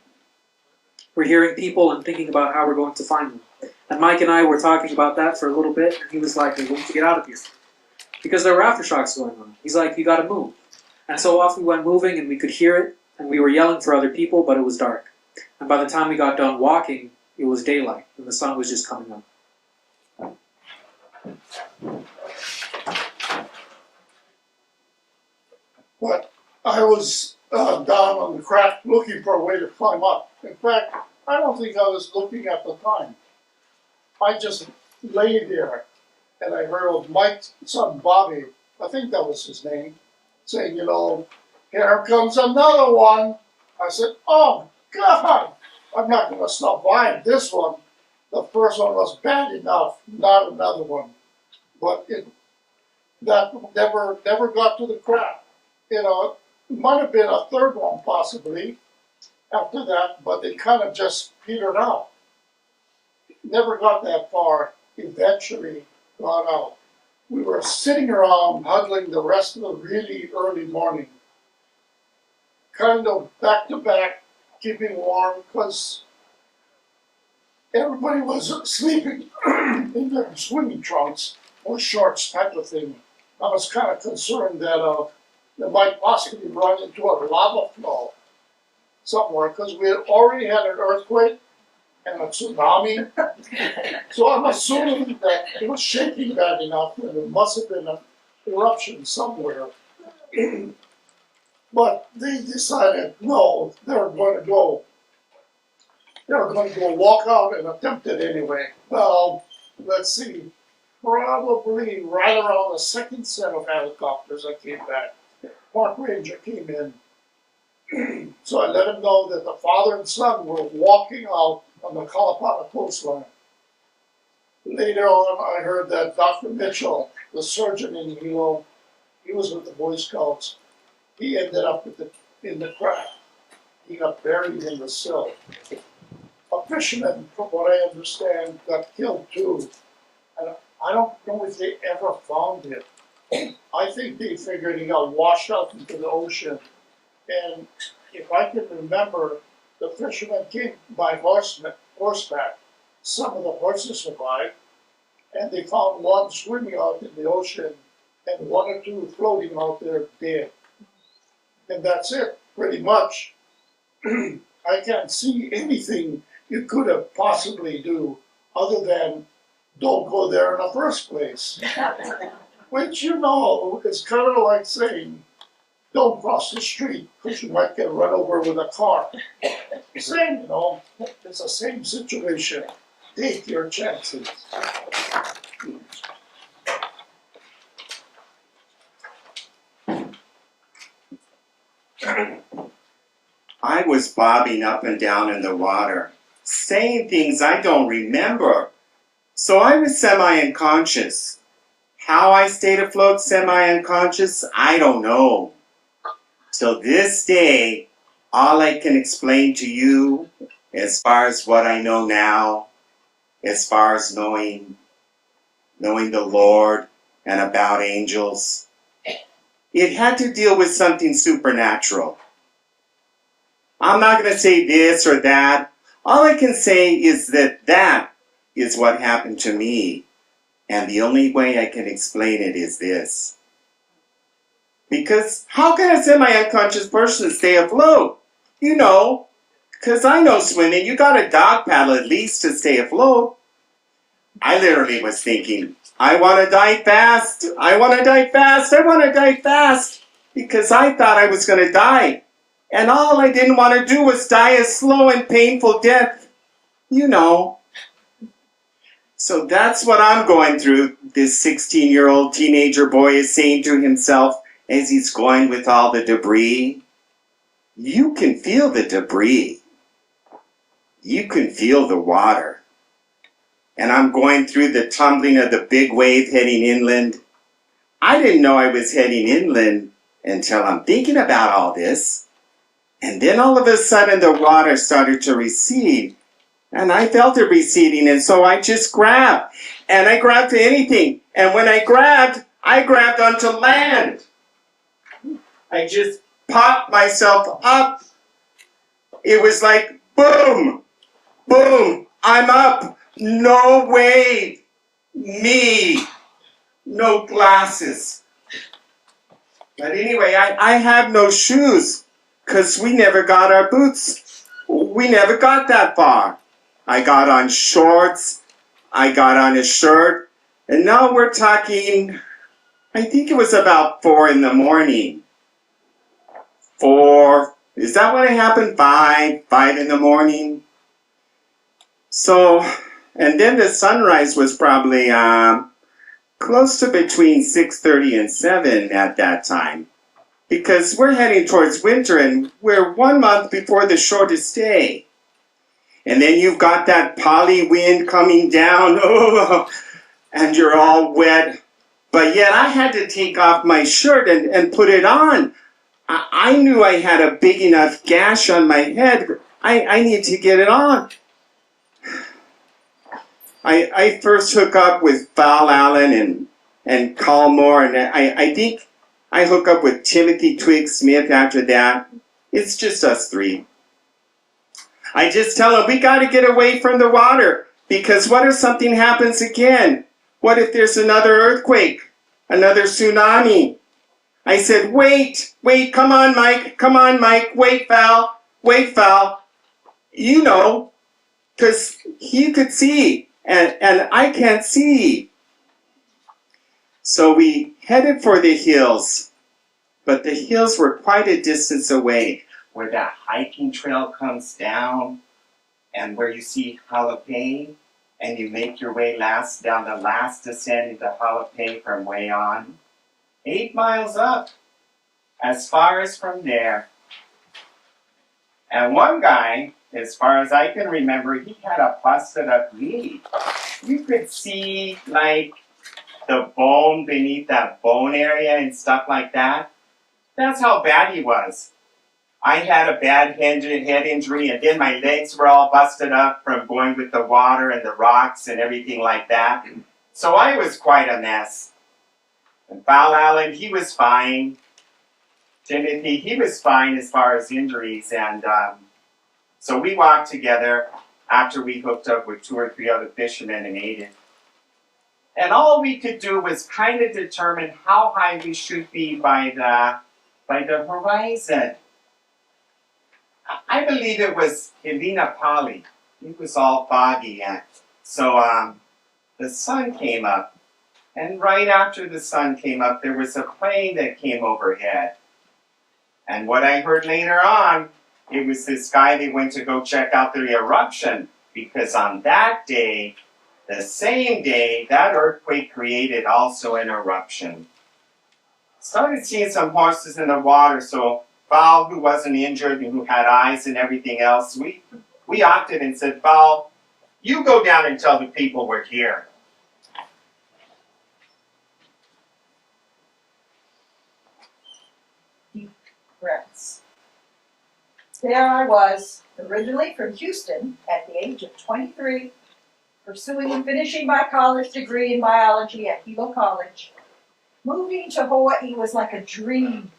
We're hearing people and thinking about how we're going to find them. And Mike and I were talking about that for a little bit, and he was like, we're going to get out of here. Because there were aftershocks going on. He's like, you gotta move. And so off we went moving, and we could hear it, and we were yelling for other people, but it was dark. And by the time we got done walking, it was daylight, and the sun was just coming up. But I was down on the crack looking for a way to climb up. In fact, I don't think I was looking at the time. I just lay there, and I heard Mike's son Bobby, I think that was his name, saying, here comes another one. I said, oh God, I'm not going to survive this one. The first one was bad enough, not another one. But that never got to the crack. It might have been a third one possibly after that, but they kind of just petered out. Never got that far, eventually got out. We were sitting around huddling the rest of the really early morning, kind of back to back, keeping warm, because everybody was sleeping in their swimming trunks or shorts type of thing. I was kind of concerned that they might possibly run into a lava flow somewhere, because we had already had an earthquake and a tsunami. So I'm assuming that it was shaking bad enough and there must have been an eruption somewhere. But they decided, no, they're going to go walk out and attempt it anyway. Well, let's see, probably right around the second set of helicopters that came back, Park Ranger came in. So I let him know that the father and son were walking out on the Kalapana coastline. Later on, I heard that Dr. Mitchell, the surgeon in Hilo, he was with the Boy Scouts. He ended up in the crack. He got buried in the sill. A fisherman, from what I understand, got killed too. And I don't know if they ever found him. I think they figured he got washed out into the ocean And if I can remember, the fishermen came by horseback. Some of the horses survived, and they found one swimming out in the ocean and one or two floating out there dead. And that's it, pretty much. I can't see anything you could have possibly do other than don't go there in the first place. Which, you know, is kind of like saying, don't cross the street because you might get run over with a car. Same, you know, it's the same situation. Take your chances. I was bobbing up and down in the water, saying things I don't remember. So I was semi-unconscious. How I stayed afloat semi-unconscious, I don't know. Till this day, all I can explain to you, as far as what I know now, as far as knowing the Lord and about angels, it had to deal with something supernatural. I'm not going to say this or that. All I can say is that that is what happened to me. And the only way I can explain it is this. Because how can a semi-unconscious person stay afloat? You know, because I know swimming, you got a dog paddle at least to stay afloat. I literally was thinking, I want to die fast. I want to die fast. I want to die fast. Because I thought I was going to die. And all I didn't want to do was die a slow and painful death. You know. So that's what I'm going through, this 16-year-old teenager boy is saying to himself as he's going with all the debris. You can feel the debris. You can feel the water. And I'm going through the tumbling of the big wave heading inland. I didn't know I was heading inland until I'm thinking about all this. And then all of a sudden the water started to recede. And I felt it receding, and so I just grabbed. And I grabbed to anything. And when I grabbed onto land. I just popped myself up. It was like, boom, boom, I'm up. No wave. Me. No glasses. But anyway, I have no shoes because we never got our boots. We never got that far. I got on shorts, I got on a shirt, and now we're talking, I think it was about 4 in the morning. 4, is that when it happened? 5 in the morning? So, and then the sunrise was probably close to between 6:30 and 7 at that time. Because we're heading towards winter and we're 1 month before the shortest day. And then you've got that poly wind coming down, oh, and you're all wet. But yet I had to take off my shirt and put it on. I knew I had a big enough gash on my head. I need to get it on. I first hook up with Val Allen and Colmore, and I think I hook up with Timothy Twig Smith after that. It's just us 3. I just tell him, we got to get away from the water, because what if something happens again? What if there's another earthquake, another tsunami? I said, wait, come on, Mike, wait, Val. You know, because he could see, and I can't see. So we headed for the hills, but the hills were quite a distance away, where that hiking trail comes down, and where you see Halapē, and you make your way down the last descent into Halapē from way on. 8 miles up, as far as from there. And one guy, as far as I can remember, he had a busted up knee. You could see, like, the bone beneath that bone area and stuff like that. That's how bad he was. I had a bad head injury, and then my legs were all busted up from going with the water and the rocks and everything like that. So I was quite a mess. And Val Allen, he was fine. Timothy, he was fine as far as injuries, and so we walked together after we hooked up with 2 or 3 other fishermen and ate it. And all we could do was kind of determine how high we should be by the horizon. I believe it was Helena Pali. It was all foggy, and so the sun came up, and right after the sun came up, there was a plane that came overhead. And what I heard later on, it was this guy that went to go check out the eruption, because on that day, the same day, that earthquake created also an eruption. Started seeing some horses in the water, so Val, who wasn't injured and who had eyes and everything else, we opted and said, Val, you go down and tell the people we're here. Deep breaths. There I was, originally from Houston at the age of 23, pursuing and finishing my college degree in biology at Hilo College. Moving to Hawaii was like a dream.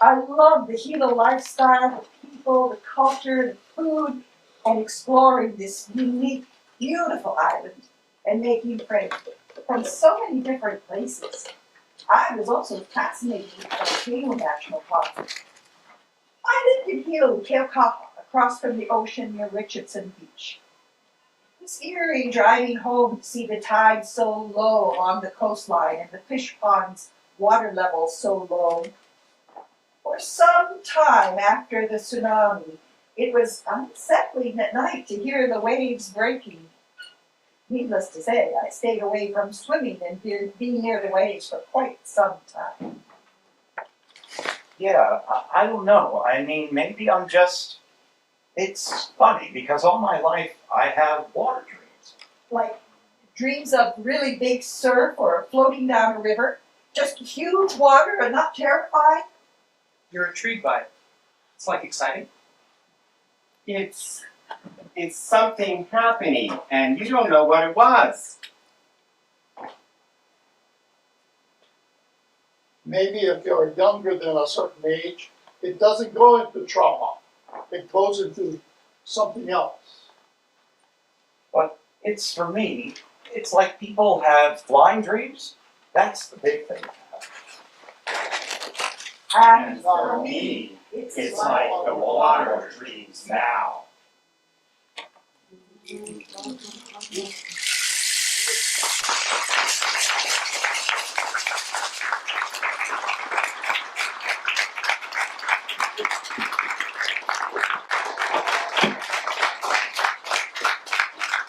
I loved the Hilo lifestyle, the people, the culture, the food, and exploring this unique, beautiful island and making friends from so many different places. I was also fascinated by Hilo National Park. I lived in Hilo, Keokapa, across from the ocean near Richardson Beach. It was eerie driving home to see the tide so low along the coastline and the fish ponds water level so low. For some time after the tsunami, it was unsettling at night to hear the waves breaking. Needless to say, I stayed away from swimming and being near the waves for quite some time. Yeah, I don't know. I mean, maybe I'm just... It's funny, because all my life I have water dreams. Like dreams of really big surf or floating down a river? Just huge water and not terrified? You're intrigued by it. It's like exciting. It's something happening, and you don't know what it was. Maybe if you're younger than a certain age, it doesn't go into trauma. It goes into something else. But it's, for me, it's like people have flying dreams. That's the big thing. And for me, it's like the water dreams now.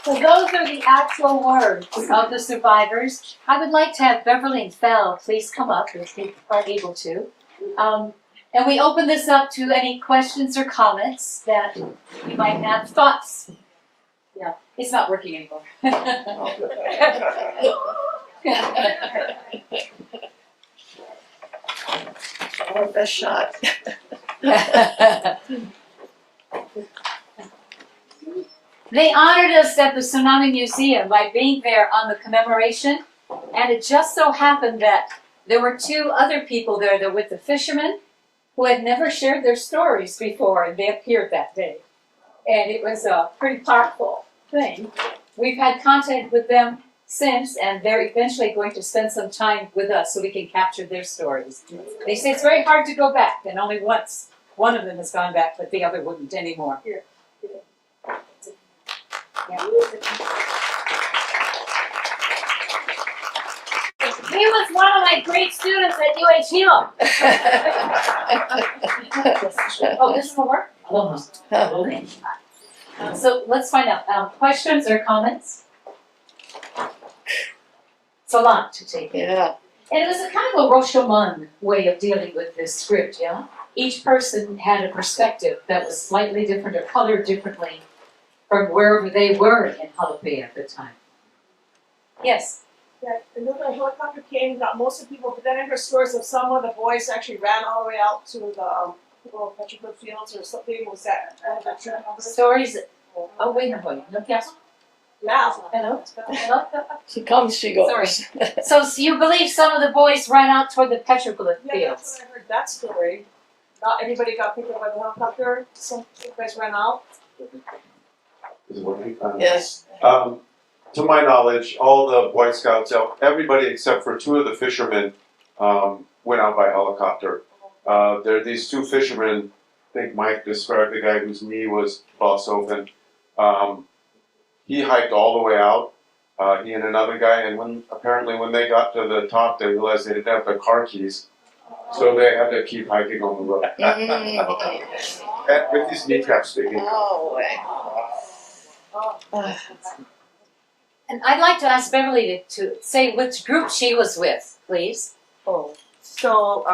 So those are the actual words of the survivors. I would like to have Beverly and Fel please come up if they are able to. And we open this up to any questions or comments that you might have. Thoughts? Yeah, it's not working anymore. Our best shot. They honored us at the Tsunami Museum by being there on the commemoration, and it just so happened that there were 2 other people there that were with the fishermen who had never shared their stories before, and they appeared that day. And it was a pretty powerful thing. We've had contact with them since, and they're eventually going to spend some time with us so we can capture their stories. They say it's very hard to go back, and only once one of them has gone back, but the other wouldn't anymore. Here. Yeah. He was one of my great students at UH Hilo. Oh, this will work? Almost. Okay. So let's find out. Questions or comments? It's a lot to take in. Yeah. And it was a kind of a Rashomon way of dealing with this script, yeah? Each person had a perspective that was slightly different or colored differently from wherever they were in Halapē at the time. Yes? Yeah, I know the helicopter came, got most of the people, but then I heard stories of some of the boys actually ran all the way out to the little petroglyph fields or something. Was that Stories? Oh, wait a minute. No, yes? Yeah. Hello? Hello? She comes, she goes. Sorry. So you believe some of the boys ran out toward the petroglyph Yeah, fields? that's what I heard that story. not anybody got picked up by the helicopter. Some you guys ran out. Is it working? Yes. To my knowledge, all the Boy Scouts, everybody except for two of the fishermen, went out by helicopter. There are these two fishermen. I think Mike described the guy whose knee was bust open. He hiked all the way out. He and another guy, and apparently when they got to the top, they realized they didn't have their car keys, so they had to keep hiking on the road. And with these kneecaps sticking out. And I'd like to ask Beverly to say which group she was with, please. Oh, so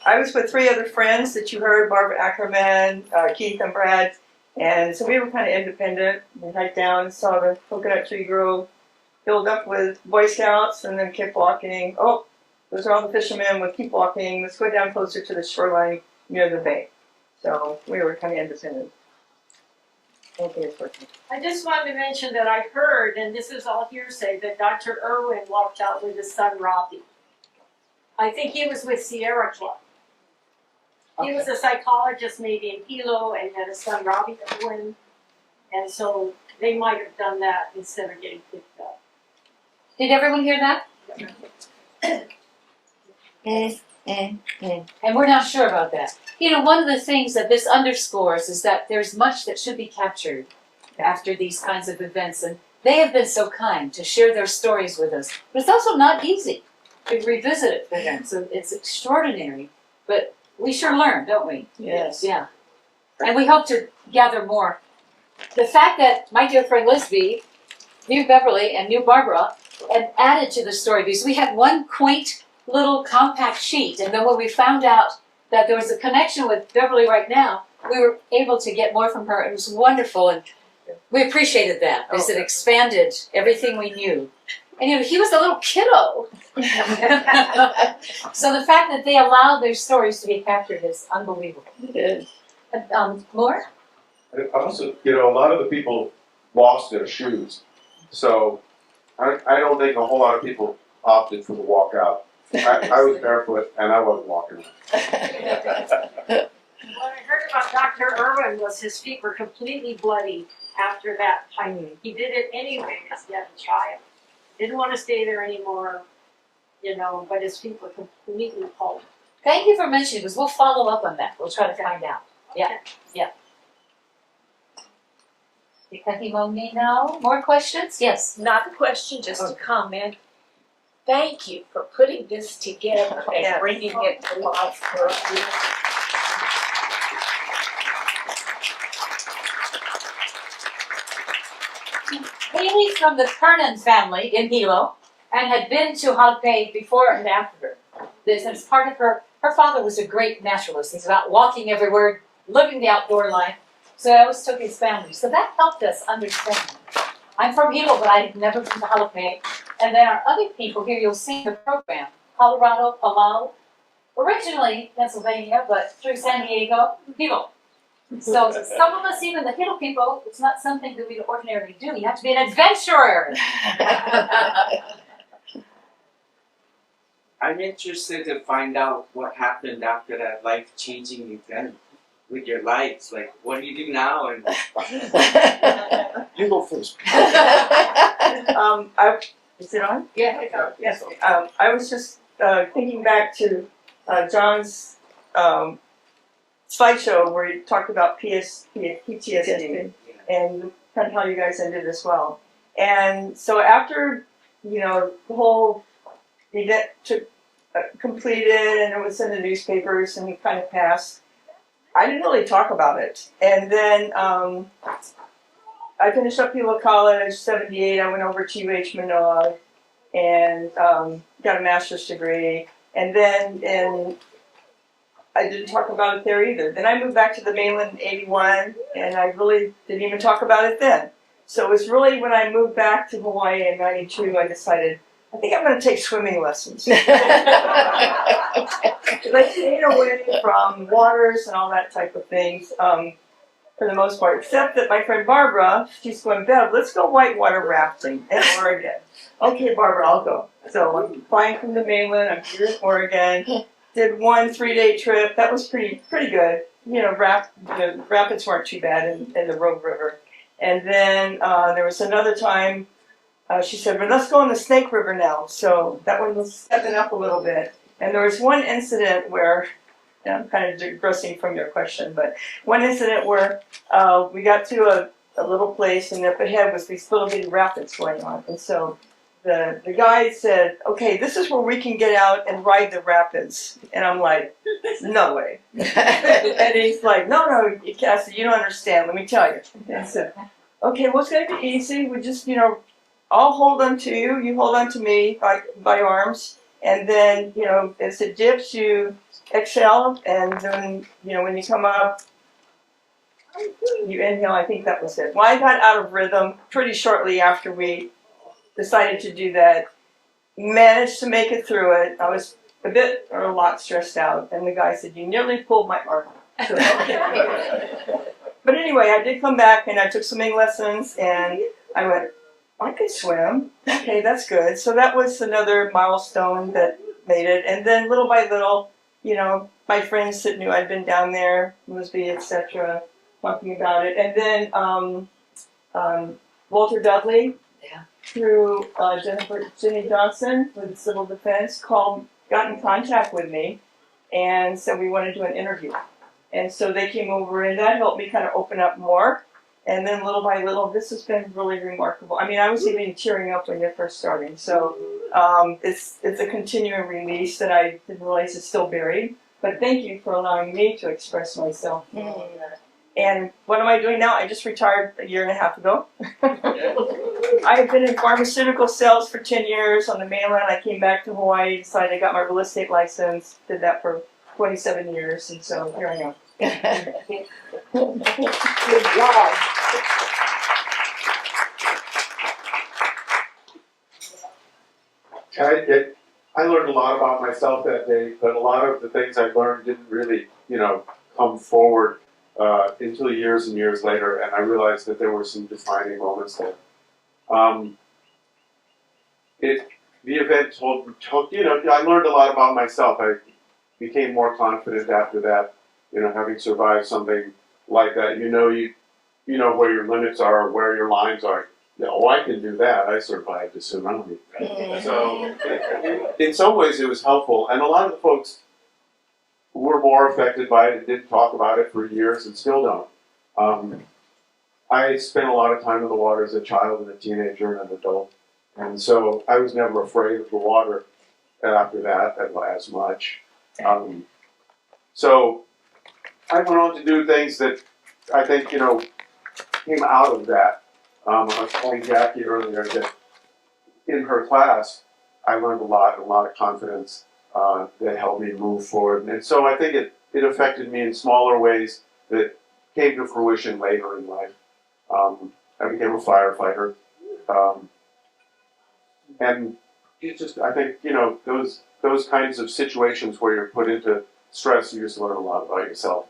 I was with 3 other friends that you heard, Barbara Ackerman, Keith and Brad, and so we were kind of independent. We hiked down, saw the coconut tree grove, filled up with Boy Scouts, and then kept walking. Oh, those are all the fishermen. We'll keep walking. Let's go down closer to the shoreline near the bay. So we were kind of independent. Okay, it's working. I just wanted to mention that I heard, and this is all hearsay, that Dr. Irwin walked out with his son Robbie. I think he was with Sierra Club. He was a psychologist maybe in Kīlauea and had a son Robbie Irwin. And so they might have done that instead of getting picked up. Did everyone hear that? And we're not sure about that. You know, one of the things that this underscores is that there's much that should be captured after these kinds of events, and they have been so kind to share their stories with us. But it's also not easy to revisit it for them, so it's extraordinary. But we sure learn, don't we? Yes. Yeah. And we hope to gather more. The fact that my dear friend Lisby knew Beverly and knew Barbara and added to the story, because we had one quaint little compact sheet, and then when we found out that there was a connection with Beverly right now, we were able to get more from her. It was wonderful, and we appreciated that because it expanded everything we knew. And you know, he was a little kiddo. So the fact that they allowed their stories to be captured is unbelievable. It is. More? Also, you know, a lot of the people lost their shoes, so I don't think a whole lot of people opted for the walk out. I was barefoot and I wasn't walking. What I heard about Dr. Irwin was his feet were completely bloody after that hike. He did it anyway because he had a child. Didn't want to stay there anymore, you know, but his feet were completely cold. Thank you for mentioning, because we'll follow up on that. We'll try to find out. Yeah, yeah. Me now. More questions? Yes. Not a question, just a comment. Thank you for putting this together and bringing it to life for us. Haley's from the Kernan family in Hilo and had been to Halapē before and after this. And as part of her father was a great naturalist. He's about walking everywhere, living the outdoor life. So I always took his family. So that helped us understand. I'm from Hilo, but I had never been to Halapē. And there are other people here, you'll see the program. Colorado, Palau, originally Pennsylvania, but through San Diego, Hilo. So some of us, even the Hilo people, it's not something that we ordinarily do. You have to be an adventurer. I'm interested to find out what happened after that life-changing event with your lights. Like, what do you do now? And you go first. Is it on? Yeah. Yes. I was just thinking back to John's slideshow where he talked about PTSD and kind of how you guys ended as well. And so after, you know, the whole event completed and it was in the newspapers and it kind of passed, I didn't really talk about it. And then I finished up Hilo College, 78. I went over to UH Manoa and got a master's degree. And then I didn't talk about it there either. Then I moved back to the mainland in 81, and I really didn't even talk about it then. So it was really when I moved back to Hawaii in 92, I decided, I think I'm going to take swimming lessons. Because I stayed away from waters and all that type of things. For the most part, except that my friend Barbara, she's going, Bev, let's go whitewater rafting in Oregon. Okay, Barbara, I'll go. So I'm flying from the mainland, I'm here in Oregon, did one 3-day trip. That was pretty good. You know, the rapids weren't too bad in the Rogue River. And then there was another time she said, well, let's go in the Snake River now. So that one was stepping up a little bit. And there was one incident where, I'm kind of digressing from your question, but one incident where we got to a little place, and up ahead was these little bitty rapids going on. And so the guide said, okay, this is where we can get out and ride the rapids. And I'm like, no way. And he's like, no, Cassie, you don't understand. Let me tell you. And I said, okay, well, it's going to be easy. We just, I'll hold on to you. You hold on to me by arms. And then, as it dips, you exhale. And then, when you come up, you inhale. I think that was it. Well, I got out of rhythm pretty shortly after we decided to do that. Managed to make it through it. I was a lot stressed out. And the guy said, you nearly pulled my arm. So, but anyway, I did come back and I took swimming lessons. And I went, I can swim. Okay, that's good. So that was another milestone that made it. And then little by little, my friends that knew I'd been down there, Lisby, etc., talking about it. And then Walter Dudley, through Jenny Johnson with Civil Defense, got in contact with me and said we want to do an interview. And so they came over and that helped me kind of open up more. And then little by little, this has been really remarkable. I mean, I was even tearing up when you're first starting. So it's a continuing release that I didn't realize is still buried. But thank you for allowing me to express myself. And what am I doing now? I just retired a year and a half ago. I have been in pharmaceutical sales for 10 years on the mainland. I came back to Hawaii, decided I got my real estate license, did that for 27 years, and so here I am. Good job. I learned a lot about myself that day, but a lot of the things I learned didn't really, come forward until years and years later, and I realized that there were some defining moments there. The event told, I learned a lot about myself. I became more confident after that, having survived something like that. You know where your limits are, where your lines are. I can do that. I survived a tsunami. So, in some ways, it was helpful. And a lot of the folks were more affected by it and didn't talk about it for years and still don't. I spent a lot of time in the water as a child and a teenager and an adult. And so I was never afraid of the water after that as much. So I went on to do things that I think, came out of that. I was telling Jackie earlier that in her class, I learned a lot of confidence that helped me move forward. And so I think it affected me in smaller ways that came to fruition later in life. I became a firefighter. And it's just, I think, those kinds of situations where you're put into stress, you just learn a lot about yourself.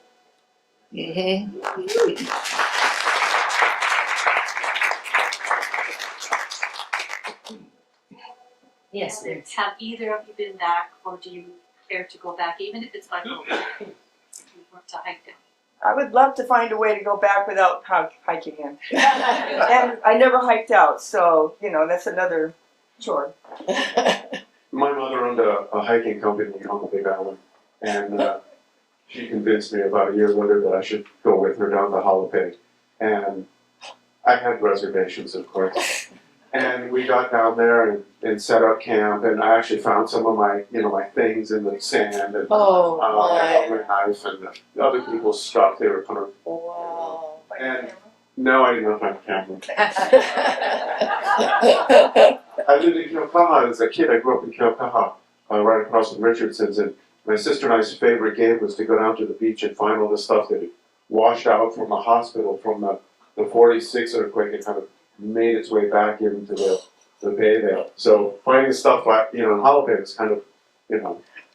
Yes, have either of you been back, or do you care to go back, even if it's by boat, if you want to hike down? I would love to find a way to go back without hiking in. And I never hiked out, so, that's another chore. My mother owned a hiking company on the Big Island, and she convinced me about a year later that I should go with her down to Halapē. And I had reservations, of course. And we got down there and set up camp, and I actually found some of my, my things in the sand, and my knife and the other people's stuff. They were kind of. Wow. And no, I didn't find a camera. I lived in Kīlauea as a kid. I grew up in Kīlauea, right across from Richardson's, and my sister and I's favorite game was to go down to the beach and find all the stuff that had washed out from the hospital from the 46 earthquake and kind of made its way back into the bay there. So finding stuff like, in Halape was kind of,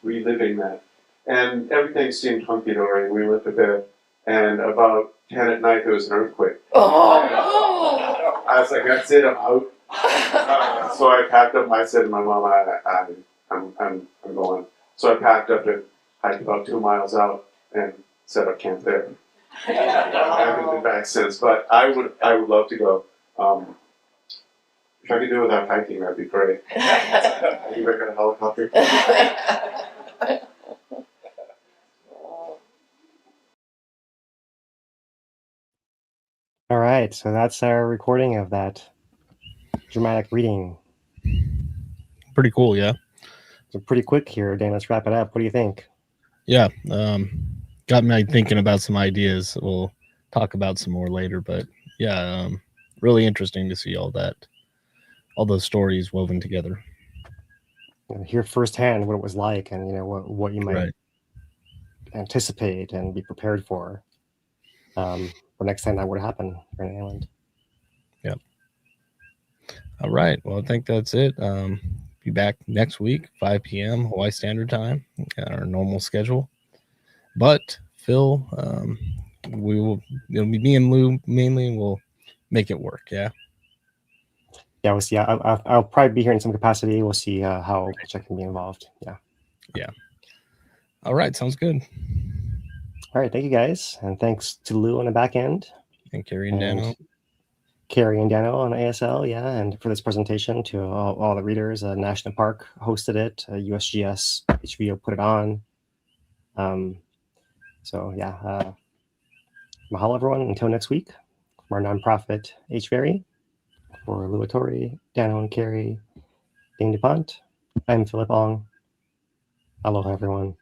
reliving that. And everything seemed hunky-dory. We went to bed, and about 10 at night there was an earthquake. Oh. I was like, that's it, I'm out. So I packed up, I said to my mom, I'm going. So I packed up and hike about 2 miles out and set up camp there. I haven't been back since, but I would love to go. If I could do it without hiking, that'd be great. I think I got a helicopter. All right, so that's our recording of that dramatic reading. Pretty cool, yeah. So pretty quick here, Dan. Let's wrap it up. What do you think? Yeah, got me thinking about some ideas. We'll talk about some more later, but yeah, really interesting to see all those stories woven together. Hear firsthand what it was like, and what you might anticipate and be prepared for. For next time that would happen for an island. Yep. All right. Well, I think that's it. Be back next week, 5 p.m. Hawaii Standard Time, our normal schedule. But Phil, it'll be me and Lou mainly, and we'll make it work. Yeah. Yeah, we'll see. I'll probably be here in some capacity. We'll see how much I can be involved. Yeah. Yeah. All right. Sounds good. All right. Thank you, guys. And thanks to Lou on the back end. And Carrie and Dano. Carrie and Dano on ASL. Yeah. And for this presentation to all the readers, National Park hosted it. USGS HVO put it on. So yeah. Mahalo, everyone. Until next week, from our nonprofit HVERI. For Lou Atori, Dano and Carrie, Dane DuPont, I'm Philip Ong. Aloha, everyone.